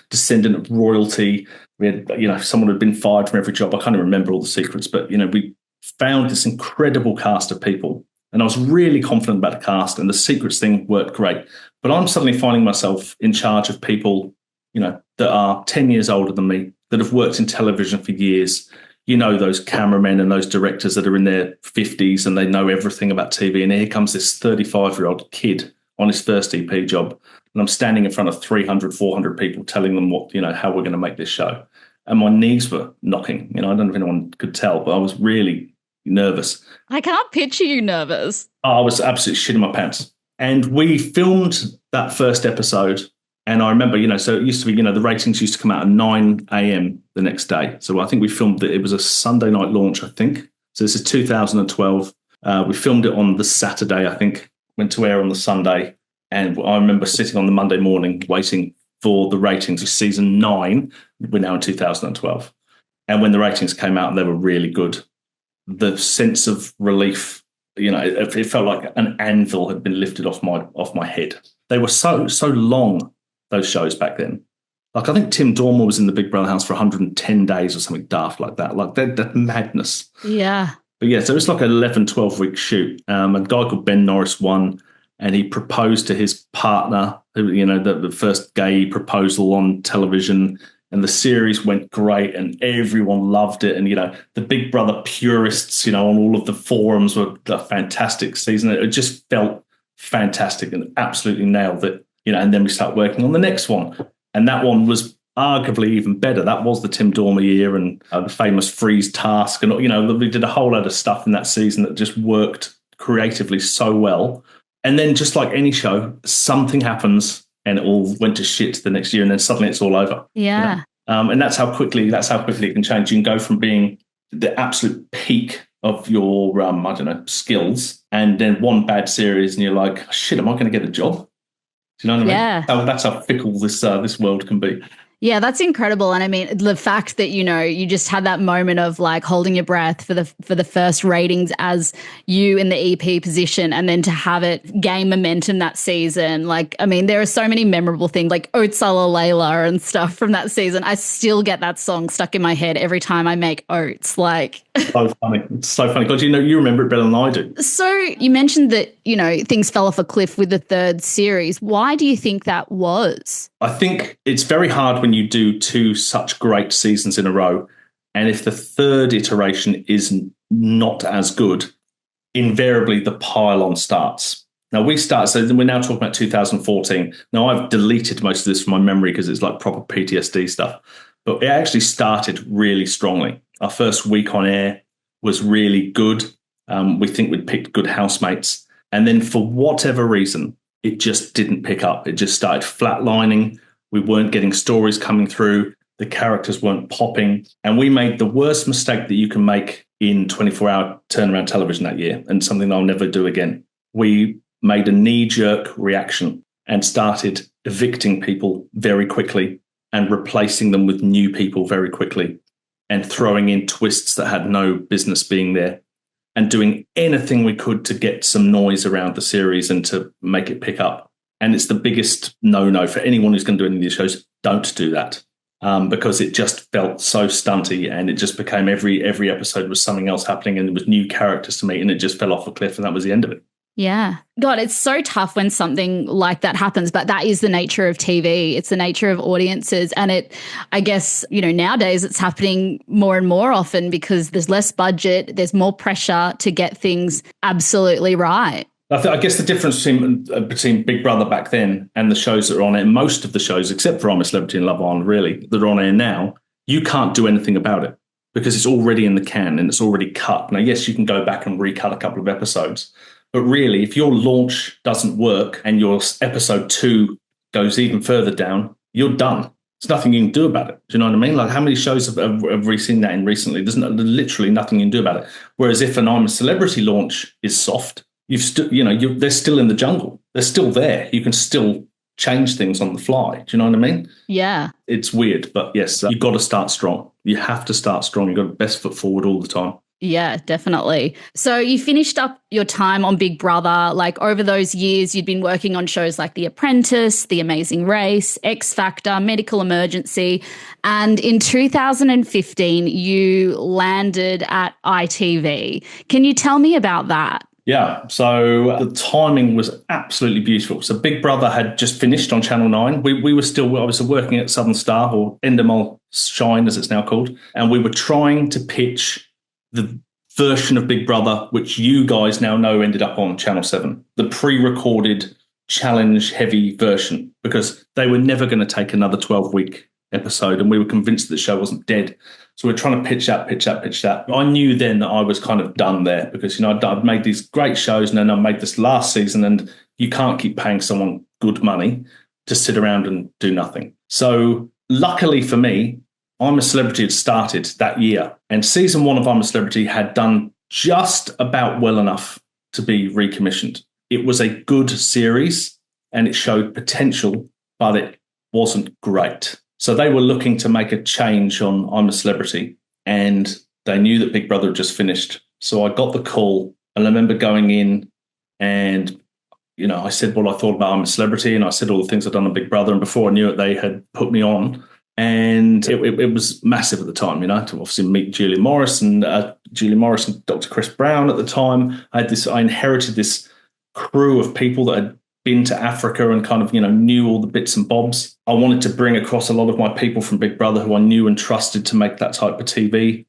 descendant of royalty. We had, someone who had been fired from every job. I can't even remember all the secrets, but, we found this incredible cast of people. And I was really confident about the cast, and the secrets thing worked great. But I'm suddenly finding myself in charge of people, that are 10 years older than me, that have worked in television for years. Those cameramen and those directors that are in their 50s and they know everything about TV. And here comes this 35-year-old kid on his first EP job. And I'm standing in front of 300, 400 people telling them what, how we're going to make this show. And my knees were knocking. I don't know if anyone could tell, but I was really nervous. I can't picture you nervous. I was absolutely shitting my pants. And we filmed that first episode. And I remember, so it used to be, the ratings used to come out at 9 a.m. the next day. So I think we filmed it. It was a Sunday night launch, I think. So this is 2012. We filmed it on the Saturday, I think, went to air on the Sunday. And I remember sitting on the Monday morning waiting for the ratings of season 9. We're now in 2012. And when the ratings came out, they were really good. The sense of relief, it felt like an anvil had been lifted off my head. They were so long, those shows back then. Like, I think Tim Dormer was in the Big Brother house for 110 days or something daft like that. Like, that madness. Yeah. But yeah, so it's like an 11, 12-week shoot. A guy called Ben Norris won, and he proposed to his partner, the first gay proposal on television. And the series went great and everyone loved it. And, the Big Brother purists, on all of the forums were a fantastic season. It just felt fantastic and absolutely nailed it, and then we start working on the next one. And that one was arguably even better. That was the Tim Dormer year and the famous freeze task. And, we did a whole lot of stuff in that season that just worked creatively so well. And then just like any show, something happens and it all went to shit the next year, and then suddenly it's all over. Yeah. And that's how quickly it can change. You can go from being the absolute peak of your skills, and then one bad series, and you're like, shit, am I going to get a job? Do you know what I mean? That's how fickle this world can be. Yeah, that's incredible. And I mean, the fact that, you just had that moment of like holding your breath for the first ratings as you in the EP position, and then to have it gain momentum that season. Like, I mean, there are so many memorable things like Oatsala Layla and stuff from that season. I still get that song stuck in my head every time I make oats. Like, so funny. It's so funny. God, you remember it better than I do. So you mentioned that, things fell off a cliff with the third series. Why do you think that was? I think it's very hard when you do two such great seasons in a row, and if the third iteration is not as good, invariably the pile-on starts. Now so we're now talking about 2014. Now I've deleted most of this from my memory because it's like proper PTSD stuff, but it actually started really strongly. Our first week on air was really good. We think we'd picked good housemates, and then for whatever reason, it just didn't pick up. It just started flatlining. We weren't getting stories coming through. The characters weren't popping. And we made the worst mistake that you can make in 24-hour turnaround television that year, and something I'll never do again. We made a knee-jerk reaction and started evicting people very quickly and replacing them with new people very quickly, and throwing in twists that had no business being there, and doing anything we could to get some noise around the series and to make it pick up. And it's the biggest no-no for anyone who's going to do any of these shows. Don't do that, because it just felt so stunty, and it just became every episode was something else happening, and there was new characters to meet, and it just fell off a cliff, and that was the end of it. Yeah. God, it's so tough when something like that happens, but that is the nature of TV. It's the nature of audiences. And I guess, nowadays it's happening more and more often because there's less budget, there's more pressure to get things absolutely right. I guess the difference between Big Brother back then and the shows that are on air, most of the shows, except for I'm a Celebrity and Love Island, really, that are on air now, you can't do anything about it because it's already in the can and it's already cut. Now, yes, you can go back and recut a couple of episodes, but really, if your launch doesn't work and your episode 2 goes even further down, you're done. There's nothing you can do about it. Do you know what I mean? Like, how many shows have we seen that in recently? There's literally nothing you can do about it. Whereas if an I'm a Celebrity launch is soft, they're still in the jungle. They're still there. You can still change things on the fly. Do you know what I mean? Yeah. It's weird, but yes, you've got to start strong. You have to start strong. You've got the best foot forward all the time. Yeah, definitely. So you finished up your time on Big Brother. Like, over those years, you'd been working on shows like The Apprentice, The Amazing Race, X Factor, Medical Emergency. And in 2015, you landed at ITV. Can you tell me about that? Yeah, so the timing was absolutely beautiful. So Big Brother had just finished on Channel 9. We were still obviously working at Southern Star, or Endemol Shine as it's now called. And we were trying to pitch the version of Big Brother, which you guys now know ended up on Channel 7, the pre-recorded challenge-heavy version, because they were never going to take another 12-week episode, and we were convinced the show wasn't dead. So we're trying to pitch that. I knew then that I was kind of done there because, I'd made these great shows, and then I made this last season, and you can't keep paying someone good money to sit around and do nothing. So luckily for me, I'm a Celebrity had started that year, and season 1 of I'm a Celebrity had done just about well enough to be recommissioned. It was a good series and it showed potential, but it wasn't great. So they were looking to make a change on I'm a Celebrity, and they knew that Big Brother had just finished. So I got the call, and I remember going in and, I said what I thought about I'm a Celebrity, and I said all the things I'd done on Big Brother, and before I knew it, they had put me on. And it was massive at the time, to obviously meet Julia Morris and Dr. Chris Brown at the time. I inherited this crew of people that had been to Africa and kind of, knew all the bits and bobs. I wanted to bring across a lot of my people from Big Brother who I knew and trusted to make that type of TV.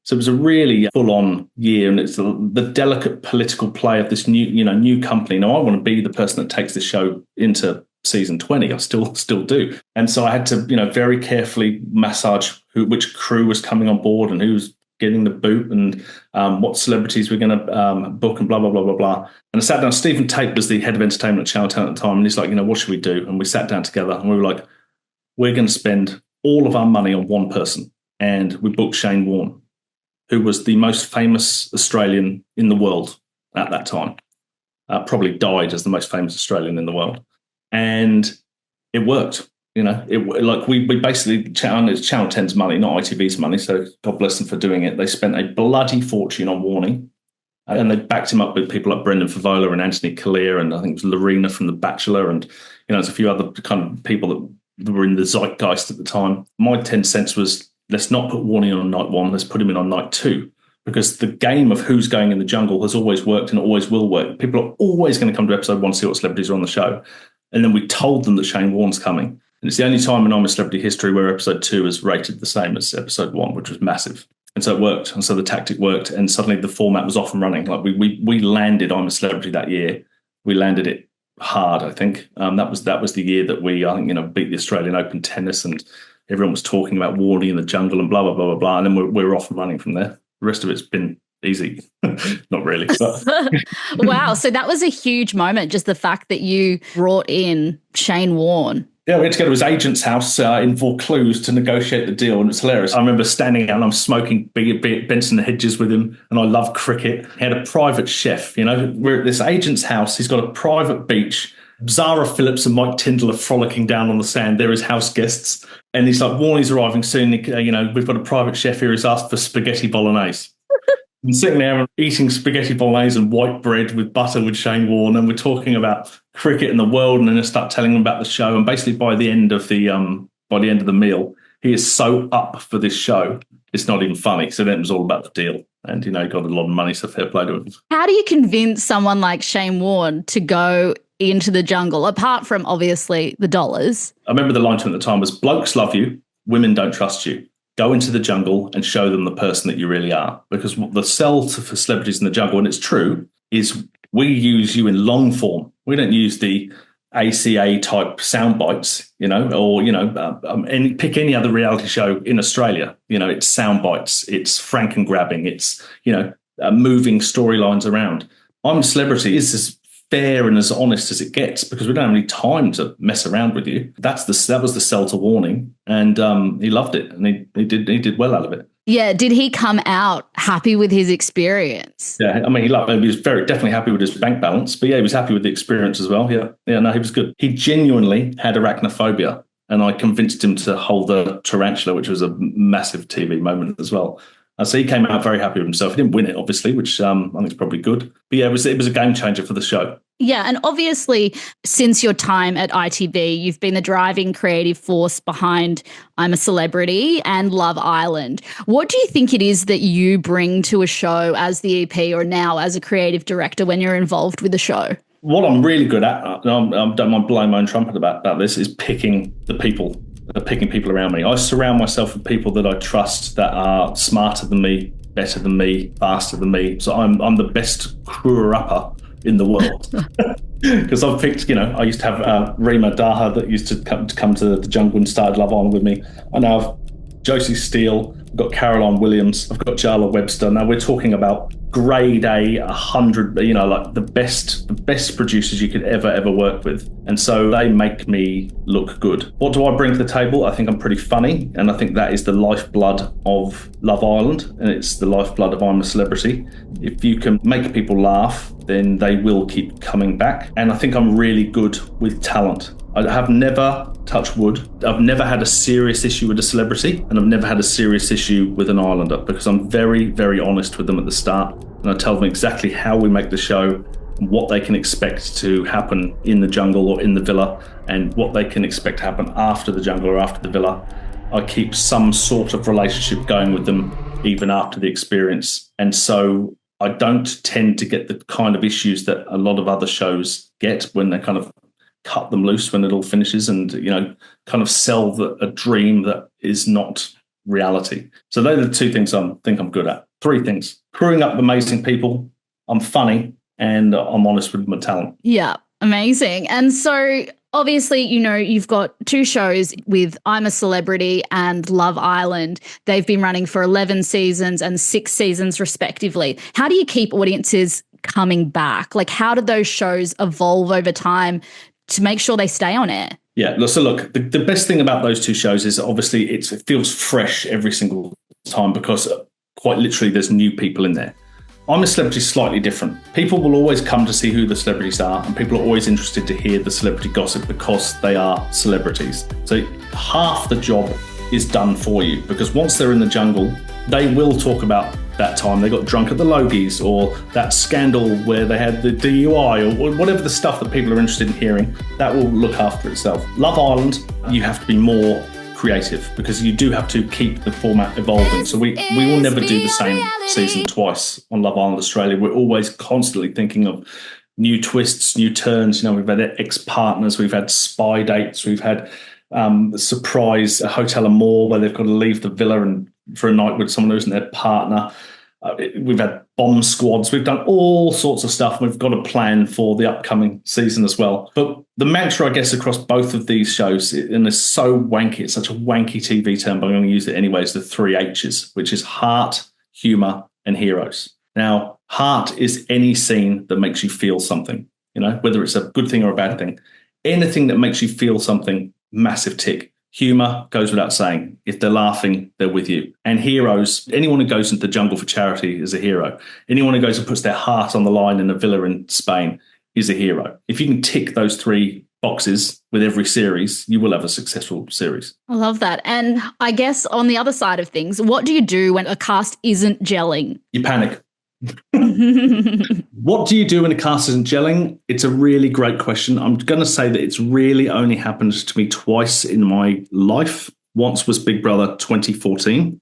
So it was a really full-on year, and it's the delicate political play of this new company. Now, I want to be the person that takes the show into season 20. I still do. And so I had to, very carefully massage which crew was coming on board and who's getting the boot and what celebrities we're going to book and blah, blah, blah, blah, blah. And I sat down. Stephen Tate was the head of entertainment at Channel 10 at the time. And he's like, what should we do? And we sat down together and we were like, we're going to spend all of our money on one person. And we booked Shane Warne, who was the most famous Australian in the world at that time. Probably died as the most famous Australian in the world. And it worked. We basically, it's Channel 10's money, not ITV's money, so God bless them for doing it. They spent a bloody fortune on Warne, and they backed him up with people like Brendan Favola and Anthony Collier, and I think it was Lorena from The Bachelor, and there's a few other kind of people that were in the zeitgeist at the time. My 10 cents was, let's not put Warne on night one, let's put him in on night two, because the game of who's going in the jungle has always worked and always will work. People are always going to come to episode one to see what celebrities are on the show. And then we told them that Shane Warne's coming. And it's the only time in I'm a Celebrity history where episode 2 is rated the same as episode 1, which was massive. And so it worked. And so the tactic worked. And suddenly the format was off and running. Like we landed I'm a Celebrity that year. We landed it hard, I think. That was the year that we, I think, beat the Australian Open tennis, and everyone was talking about Warne in the jungle and blah, blah, blah, blah, blah. And then we're off and running from there. The rest of it's been easy. Not really. But. Wow. So that was a huge moment, just the fact that you brought in Shane Warne. Yeah, we had to go to his agent's house in Vaucluse to negotiate the deal, and it's hilarious. I remember standing out and I'm smoking Benson Hedges with him, and I love cricket. He had a private chef, We're at this agent's house. He's got a private beach. Zara Phillips and Mike Tyndall are frolicking down on the sand. They're his house guests. And he's like, Warnie's arriving soon. We've got a private chef here who's asked for spaghetti bolognese. I'm sitting there eating spaghetti bolognese and white bread with butter with Shane Warne, and we're talking about cricket and the world, and then I start telling him about the show. And basically, by the end of the meal, he is so up for this show, it's not even funny. So then it was all about the deal, and he got a lot of money, so fair play to him. How do you convince someone like Shane Warne to go into the jungle, apart from obviously the dollars? I remember the line to him at the time was, "Blokes love you, women don't trust you. Go into the jungle and show them the person that you really are." Because the sell for celebrities in the jungle, and it's true, is we use you in long form. We don't use the ACA type sound bites, or pick any other reality show in Australia. It's sound bites, it's frank and grabbing, it's moving storylines around. I'm a Celebrity is as fair and as honest as it gets, because we don't have any time to mess around with you. That was the sell to Warning, and he loved it, and he did well out of it. Yeah, did he come out happy with his experience? Yeah, I mean, he was definitely happy with his bank balance, but yeah, he was happy with the experience as well. Yeah, no, he was good. He genuinely had arachnophobia, and I convinced him to hold a tarantula, which was a massive TV moment as well. So he came out very happy with himself. He didn't win it, obviously, which I think is probably good. But yeah, it was a game changer for the show. Yeah, and obviously, since your time at ITV, you've been the driving creative force behind I'm a Celebrity and Love Island. What do you think it is that you bring to a show as the EP, or now as a creative director when you're involved with the show? What I'm really good at, I don't mind blowing my own trumpet about this, is picking the people. Picking people around me. I surround myself with people that I trust, that are smarter than me, better than me, faster than me. So I'm the best crewer-upper in the world. Because I've picked, I used to have Rima Daha that used to come to the jungle and started Love Island with me. I now have Josie Steele, I've got Caroline Williams, I've got Jala Webster. Now we're talking about grade A, 100, like the best producers you could ever work with. And so they make me look good. What do I bring to the table? I think I'm pretty funny, and I think that is the lifeblood of Love Island, and it's the lifeblood of I'm a Celebrity. If you can make people laugh, then they will keep coming back. And I think I'm really good with talent. I have never, touch wood, I've never had a serious issue with a celebrity, and I've never had a serious issue with an Islander, because I'm very, very honest with them at the start, and I tell them exactly how we make the show, what they can expect to happen in the jungle or in the villa, and what they can expect to happen after the jungle or after the villa. I keep some sort of relationship going with them even after the experience, and so I don't tend to get the kind of issues that a lot of other shows get when they kind of cut them loose when it all finishes, and kind of sell a dream that is not reality. So those are the two things I think I'm good at. Three things: crewing up amazing people, I'm funny, and I'm honest with my talent. Yeah. Amazing. And so obviously, you've got two shows with I'm a Celebrity and Love Island. They've been running for 11 seasons and 6 seasons respectively. How do you keep audiences coming back? Like, how do those shows evolve over time to make sure they stay on air? Yeah, so look, the best thing about those two shows is obviously it feels fresh every single time because quite literally there's new people in there. I'm a Celebrity is slightly different. People will always come to see who the celebrities are, and people are always interested to hear the celebrity gossip because they are celebrities. So half the job is done for you because once they're in the jungle, they will talk about that time they got drunk at the Logies or that scandal where they had the DUI or whatever the stuff that people are interested in hearing. That will look after itself. Love Island, you have to be more creative because you do have to keep the format evolving. So we will never do the same season twice on Love Island Australia. We're always constantly thinking of new twists, new turns. We've had ex-partners, we've had spy dates, we've had surprise Hotel Amore where they've got to leave the villa and for a night with someone who isn't their partner. We've had bomb squads. We've done all sorts of stuff. We've got a plan for the upcoming season as well. But the mantra, I guess, across both of these shows, and it's so wanky, it's such a wanky TV term, but I'm going to use it anyway, is the 3 H's, which is heart, humour, and heroes. Now, heart is any scene that makes you feel something, whether it's a good thing or a bad thing. Anything that makes you feel something, massive tick. Humour goes without saying. If they're laughing, they're with you. And heroes, anyone who goes into the jungle for charity is a hero. Anyone who goes and puts their heart on the line in a villa in Spain is a hero. If you can tick those 3 boxes with every series, you will have a successful series. I love that. And I guess on the other side of things, what do you do when a cast isn't gelling? You panic. What do you do when a cast isn't gelling? It's a really great question. I'm going to say that it's really only happened to me twice in my life. Once was Big Brother 2014,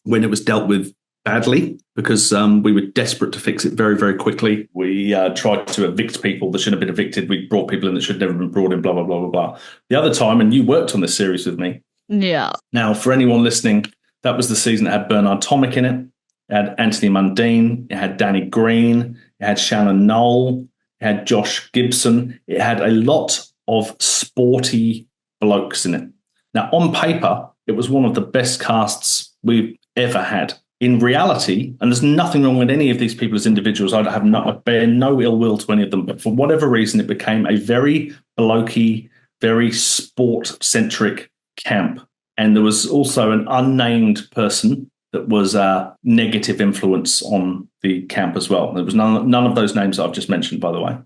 when it was dealt with badly because we were desperate to fix it very, very quickly. We tried to evict people that shouldn't have been evicted. We brought people in that should never have been brought in, blah, blah, blah, blah, blah. The other time, and you worked on this series with me. Yeah. Now, for anyone listening, that was the season that had Bernard Tomic in it. It had Anthony Mundine, it had Danny Green, it had Shannon Knoll, it had Josh Gibson. It had a lot of sporty blokes in it. Now, on paper, it was one of the best casts we've ever had. In reality, and there's nothing wrong with any of these people as individuals, I bear no ill will to any of them, but for whatever reason, it became a very blokey, very sport-centric camp. And there was also an unnamed person that was a negative influence on the camp as well. There was none of those names that I've just mentioned, by the way.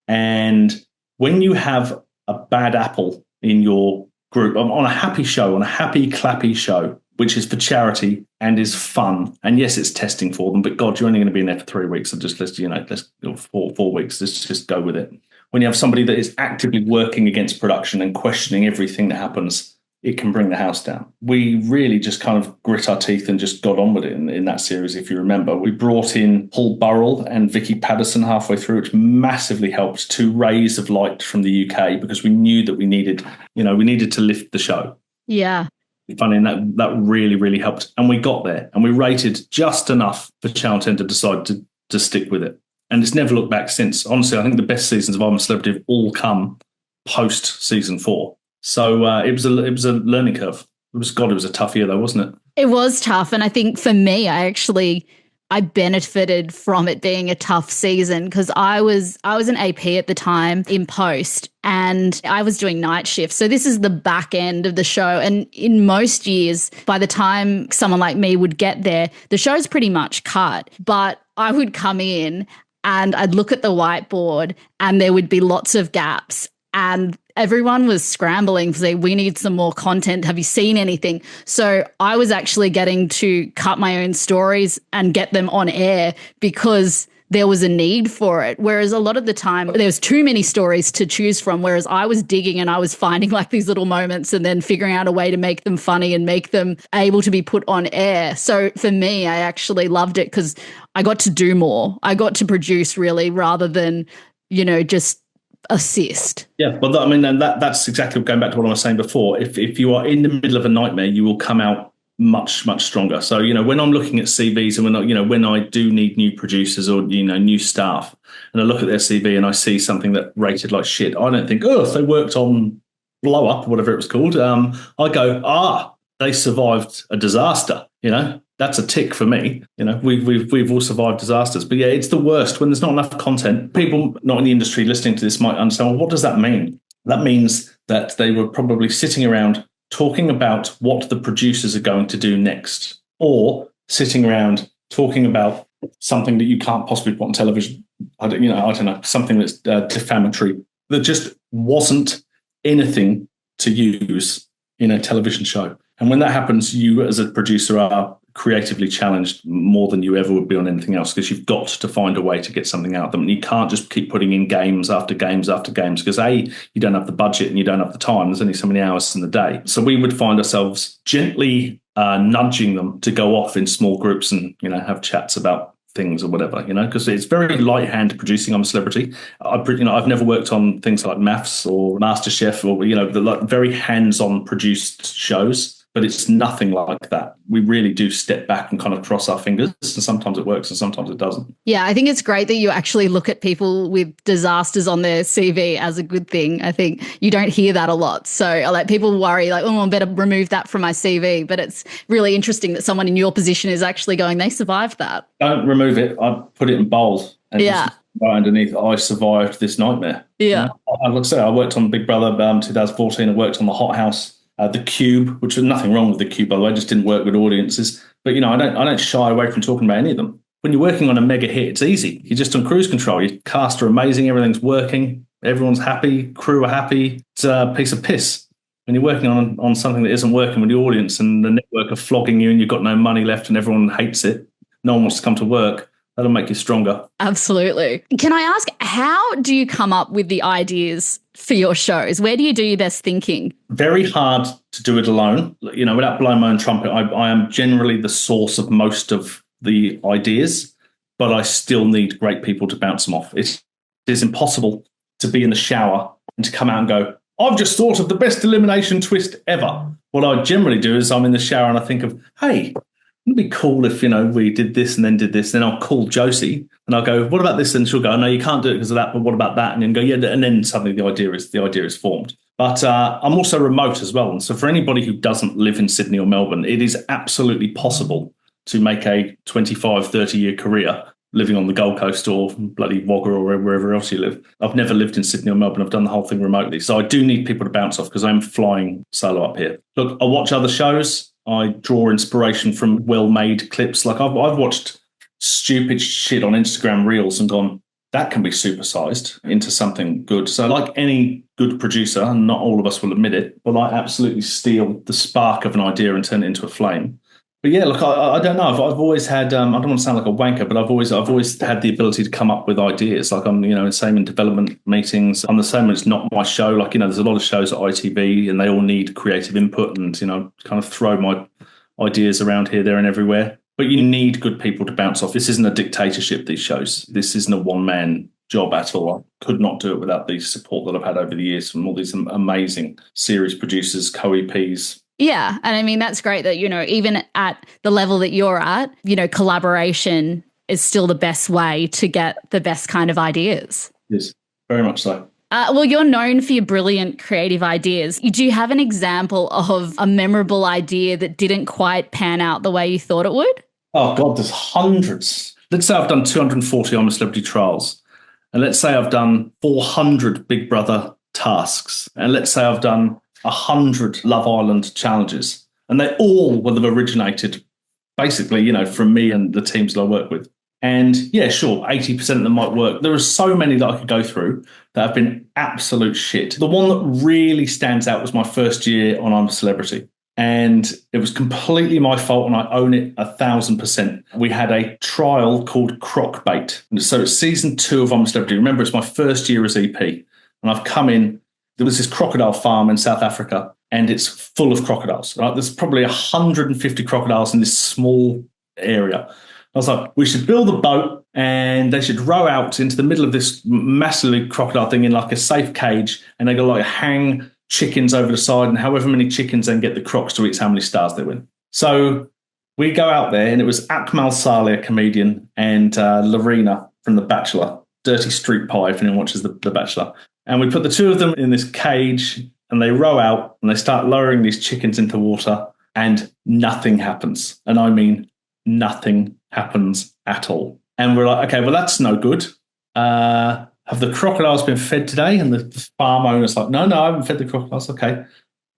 And when you have a bad apple in your group, on a happy show, on a happy, clappy show, which is for charity and is fun, and yes, it's testing for them, but God, you're only going to be in there for 3 weeks, so just let's 4 weeks, let's just go with it. When you have somebody that is actively working against production and questioning everything that happens, it can bring the house down. We really just kind of grit our teeth and just got on with it in that series, if you remember. We brought in Paul Burrell and Vicky Paddison halfway through, which massively helped. 2 rays of light from the UK because we knew that we needed to lift the show. Yeah. Funny, and that really, really helped. And we got there and we rated just enough for Channel 10 to decide to stick with it. And it's never looked back since. Honestly, I think the best seasons of I'm a Celebrity have all come post season 4. So it was a learning curve. It was a tough year though, wasn't it? It was tough. And I think for me, I benefited from it being a tough season because I was an AP at the time in post and I was doing night shifts. So this is the back end of the show. And in most years, by the time someone like me would get there, the show's pretty much cut. But I would come in and I'd look at the whiteboard and there would be lots of gaps. And everyone was scrambling to say, we need some more content. Have you seen anything? So I was actually getting to cut my own stories and get them on air because there was a need for it. Whereas a lot of the time there was too many stories to choose from, whereas I was digging and I was finding like these little moments and then figuring out a way to make them funny and make them able to be put on air. So for me, I actually loved it because I got to do more. I got to produce really rather than, just assist. Yeah, well, and that's exactly going back to what I was saying before. If you are in the middle of a nightmare, you will come out much, much stronger. So, when I'm looking at CVs and when I do need new producers or, new staff, and I look at their CV and I see something that rated like shit, I don't think, oh, if they worked on Blow Up, whatever it was called. I go, they survived a disaster, That's a tick for me. We've all survived disasters. But yeah, it's the worst when there's not enough content. People not in the industry listening to this might understand, well, what does that mean? That means that they were probably sitting around talking about what the producers are going to do next, or sitting around talking about something that you can't possibly put on television. I don't know, something that's defamatory, that just wasn't anything to use in a television show. And when that happens, you as a producer are creatively challenged more than you ever would be on anything else, because you've got to find a way to get something out of them. And you can't just keep putting in games after games after games, because you don't have the budget and you don't have the time. There's only so many hours in the day. So we would find ourselves gently nudging them to go off in small groups and, have chats about things or whatever, because it's very light hand producing. I'm a celebrity. I've never worked on things like Maths or MasterChef or, the very hands-on produced shows. But it's nothing like that. We really do step back and kind of cross our fingers. And sometimes it works and sometimes it doesn't. Yeah, I think it's great that you actually look at people with disasters on their CV as a good thing. I think you don't hear that a lot. So people worry I better remove that from my CV. But it's really interesting that someone in your position is actually going, they survived that. Don't remove it. I put it in bold. And just underneath, I survived this nightmare. Yeah. Like I say, I worked on Big Brother 2014. I worked on The Hot House. The Cube, which was nothing wrong with The Cube, by the way, just didn't work with audiences. But, I don't shy away from talking about any of them. When you're working on a mega hit, it's easy. You're just on cruise control. Your cast are amazing. Everything's working. Everyone's happy. Crew are happy. It's a piece of piss. When you're working on something that isn't working with the audience and the network are flogging you and you've got no money left and everyone hates it, no one wants to come to work, that'll make you stronger. Absolutely. Can I ask, how do you come up with the ideas for your shows? Where do you do your best thinking? Very hard to do it alone. Without blowing my own trumpet, I am generally the source of most of the ideas, but I still need great people to bounce them off. It is impossible to be in the shower and to come out and go, I've just thought of the best elimination twist ever. What I generally do is I'm in the shower and I think of, hey, it'd be cool if, we did this and then did this. Then I'll call Josie and I'll go, what about this? And she'll go, no, you can't do it because of that. But what about that? And then go, yeah. And then suddenly the idea is formed. But I'm also remote as well. And so for anybody who doesn't live in Sydney or Melbourne, it is absolutely possible to make a 25, 30-year career living on the Gold Coast or bloody Wagga or wherever else you live. I've never lived in Sydney or Melbourne. I've done the whole thing remotely. So I do need people to bounce off because I'm flying solo up here. Look, I watch other shows. I draw inspiration from well-made clips. Like I've watched stupid shit on Instagram Reels and gone, that can be supersized into something good. So like any good producer, and not all of us will admit it, but I absolutely steal the spark of an idea and turn it into a flame. But yeah, look, I don't know. I've always had, I don't want to sound like a wanker, but I've always had the ability to come up with ideas. Like I'm, the same in development meetings. I'm the same when it's not my show. Like, there's a lot of shows at ITV and they all need creative input and, kind of throw my ideas around here, there and everywhere. But you need good people to bounce off. This isn't a dictatorship, these shows. This isn't a one-man job at all. I could not do it without the support that I've had over the years from all these amazing series producers, co-EPs. Yeah. And I mean, that's great that, even at the level that you're at, collaboration is still the best way to get the best kind of ideas. Yes, very much so. Well, you're known for your brilliant creative ideas. Do you have an example of a memorable idea that didn't quite pan out the way you thought it would? Oh, God, there's hundreds. Let's say I've done 240 I'm a Celebrity trials. And let's say I've done 400 Big Brother tasks. And let's say I've done 100 Love Island challenges. And they all would have originated basically, from me and the teams that I work with. And yeah, sure, 80% of them might work. There are so many that I could go through that have been absolute shit. The one that really stands out was my first year on I'm a Celebrity. And it was completely my fault, and I own it 1,000%. We had a trial called Crockbait. And so it's season 2 of I'm a Celebrity. Remember, it's my first year as EP. And I've come in, there was this crocodile farm in South Africa, and it's full of crocodiles. Right? There's probably 150 crocodiles in this small area. I was like, we should build a boat and they should row out into the middle of this massively crocodile thing in like a safe cage, and they go like hang chickens over the side, and however many chickens then get the crocs to eat, how many stars they win. So we go out there, and it was Akmal Saleh, a comedian, and Lorena from The Bachelor, Dirty Street Pie, if anyone watches The Bachelor. And we put the two of them in this cage, and they row out, and they start lowering these chickens into water, and nothing happens. And I mean, nothing happens at all. And we're like, okay, well, that's no good. Have the crocodiles been fed today? And the farm owner's like, no, I haven't fed the crocodiles. Okay,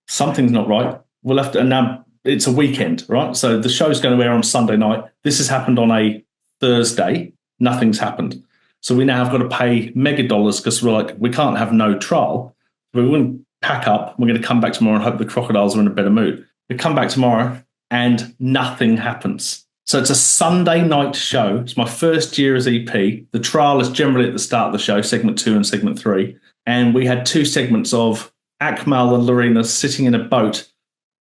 something's not right. We'll have to, and now it's a weekend, right? So the show's going to air on Sunday night. This has happened on a Thursday. Nothing's happened. So we now have got to pay mega dollars because we're like, we can't have no trial. We wouldn't pack up. We're going to come back tomorrow and hope the crocodiles are in a better mood. We come back tomorrow and nothing happens. So it's a Sunday night show. It's my first year as EP. The trial is generally at the start of the show, segment 2 and segment 3. And we had 2 segments of Akmal and Lorena sitting in a boat,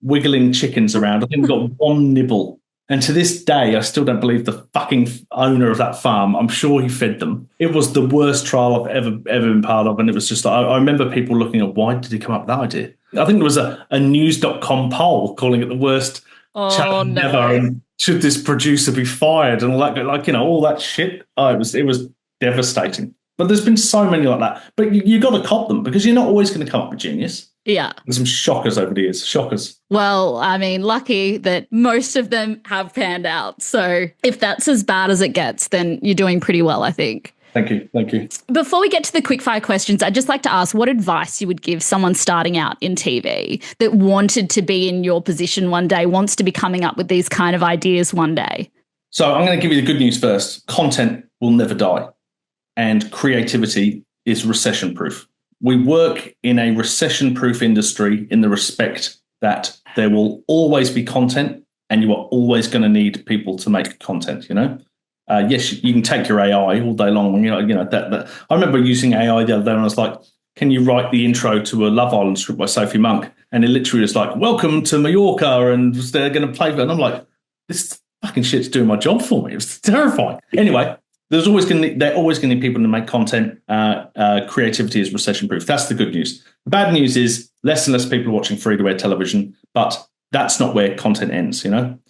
wiggling chickens around. I think we got one nibble. And to this day, I still don't believe the fucking owner of that farm. I'm sure he fed them. It was the worst trial I've ever been part of. And it was just, I remember people looking at, why did he come up with that idea? I think there was a news.com poll calling it the worst challenge ever. And should this producer be fired? And all that, all that shit. Oh, it was devastating. But there's been so many like that. But you got to cop them because you're not always going to come up with genius. Yeah. There's some shockers over the years. Shockers. Well, I mean, lucky that most of them have panned out. So if that's as bad as it gets, then you're doing pretty well, I think. Thank you. Before we get to the quickfire questions, I'd just like to ask what advice you would give someone starting out in TV that wanted to be in your position one day, wants to be coming up with these kind of ideas one day. So I'm going to give you the good news first. Content will never die, and creativity is recession-proof. We work in a recession-proof industry in the respect that there will always be content, and you are always going to need people to make content, Yes, you can take your AI all day long. That. I remember using AI the other day and I was like, can you write the intro to a Love Island script by Sophie Monk? And it literally was like, welcome to Mallorca, and they're going to play. And I'm like, this fucking shit's doing my job for me. It was terrifying. Anyway, they're always going to need people to make content. Creativity is recession-proof. That's the good news. The bad news is less and less people are watching free-to-air television, but that's not where content ends,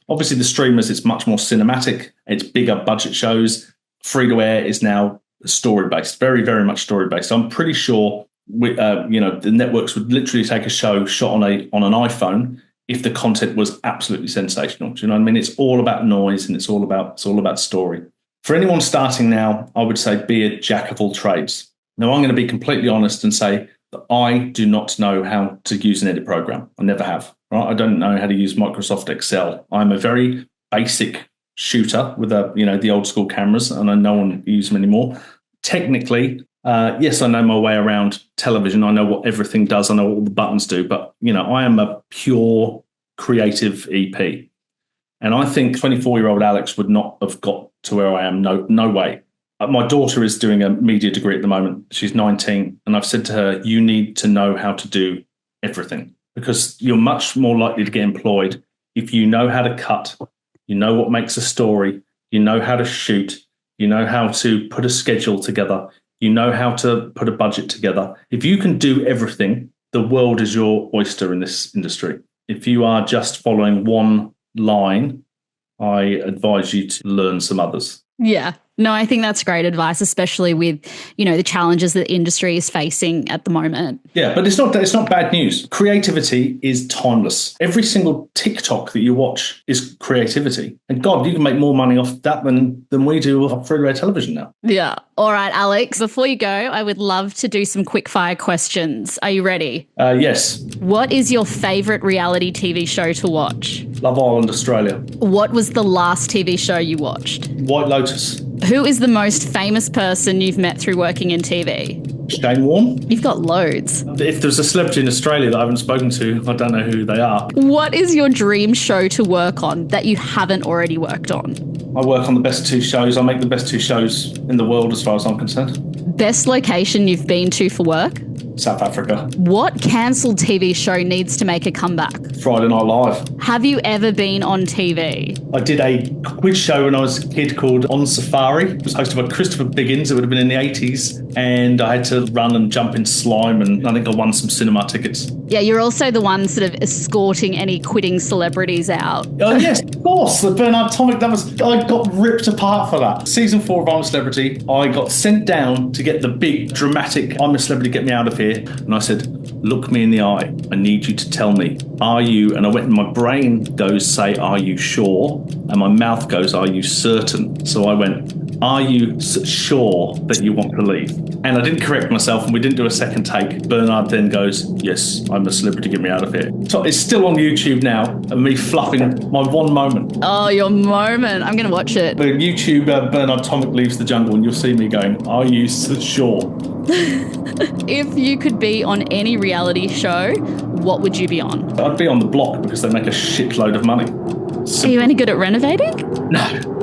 Obviously, the streamers, it's much more cinematic. It's bigger budget shows. Free-to-air is now story-based, very, very much story-based. I'm pretty sure, the networks would literally take a show shot on an iPhone if the content was absolutely sensational. Do you know what I mean? It's all about noise and it's all about story. For anyone starting now, I would say be a jack of all trades. Now, I'm going to be completely honest and say that I do not know how to use an edit program. I never have. Right? I don't know how to use Microsoft Excel. I'm a very basic shooter with the old school cameras, and I no one use them anymore. Technically, yes, I know my way around television. I know what everything does. I know what all the buttons do. But I am a pure creative EP, and I think 24-year-old Alex would not have got to where I am. No way. My daughter is doing a media degree at the moment. She's 19, and I've said to her, "You need to know how to do everything." Because you're much more likely to get employed if you know how to cut, you know what makes a story, you know how to shoot, you know how to put a schedule together, you know how to put a budget together. If you can do everything, the world is your oyster in this industry. If you are just following one line, I advise you to learn some others. Yeah. No, I think that's great advice, especially with, the challenges that the industry is facing at the moment. Yeah, but it's not bad news. Creativity is timeless. Every single TikTok that you watch is creativity. And God, you can make more money off that than we do off free-to-air television now. Yeah. All right, Alex, before you go, I would love to do some quickfire questions. Are you ready? Yes. What is your favourite reality TV show to watch? Love Island, Australia. What was the last TV show you watched? White Lotus. Who is the most famous person you've met through working in TV? Shane Warne. You've got loads. If there's a celebrity in Australia that I haven't spoken to, I don't know who they are. What is your dream show to work on that you haven't already worked on? I work on the best 2 shows. I make the best 2 shows in the world as far as I'm concerned. Best location you've been to for work? South Africa. What cancelled TV show needs to make a comeback? Friday Night Live. Have you ever been on TV? I did a quiz show when I was a kid called On Safari. It was hosted by Christopher Biggins. It would have been in the 80s. And I had to run and jump in slime, and I think I won some cinema tickets. Yeah, you're also the one sort of escorting any quitting celebrities out. Oh, yes, of course. The Bernard Tomic, I got ripped apart for that. Season 4 of I'm a Celebrity, I got sent down to get the big, dramatic, I'm a Celebrity, get me out of here. And I said, look me in the eye. I need you to tell me, are you, and I went, my brain goes, say, are you sure? And my mouth goes, are you certain? So I went, are you sure that you want to leave? And I didn't correct myself, and we didn't do a second take. Bernard then goes, yes, I'm a Celebrity, get me out of here. So it's still on YouTube now, and me fluffing my one moment. Oh, your moment. I'm going to watch it. The YouTube Bernard Tomic leaves the jungle, and you'll see me going, are you sure? If you could be on any reality show, what would you be on? I'd be on The Block because they make a shitload of money. Are you any good at renovating? No.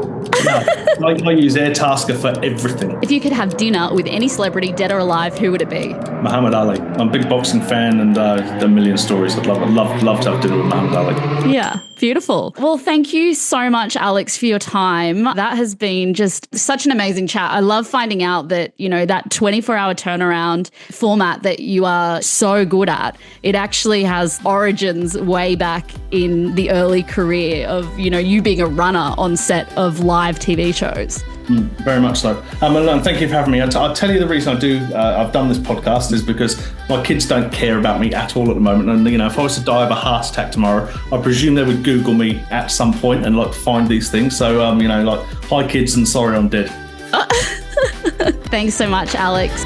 I use Airtasker for everything. If you could have dinner with any celebrity, dead or alive, who would it be? Muhammad Ali. I'm a big boxing fan, and a million stories. I'd love to have dinner with Muhammad Ali. Yeah, beautiful. Well, thank you so much, Alex, for your time. That has been just such an amazing chat. I love finding out that, you know, that 24-hour turnaround format that you are so good at, it actually has origins way back in the early career of, you know, you being a runner on set of live TV shows. Very much so. And thank you for having me. I'll tell you the reason I've done this podcast is because my kids don't care about me at all at the moment. And, you know, if I was to die of a heart attack tomorrow, I presume they would Google me at some point and, like, find these things. So, you know, like, hi kids and sorry I'm dead. Thanks so much, Alex.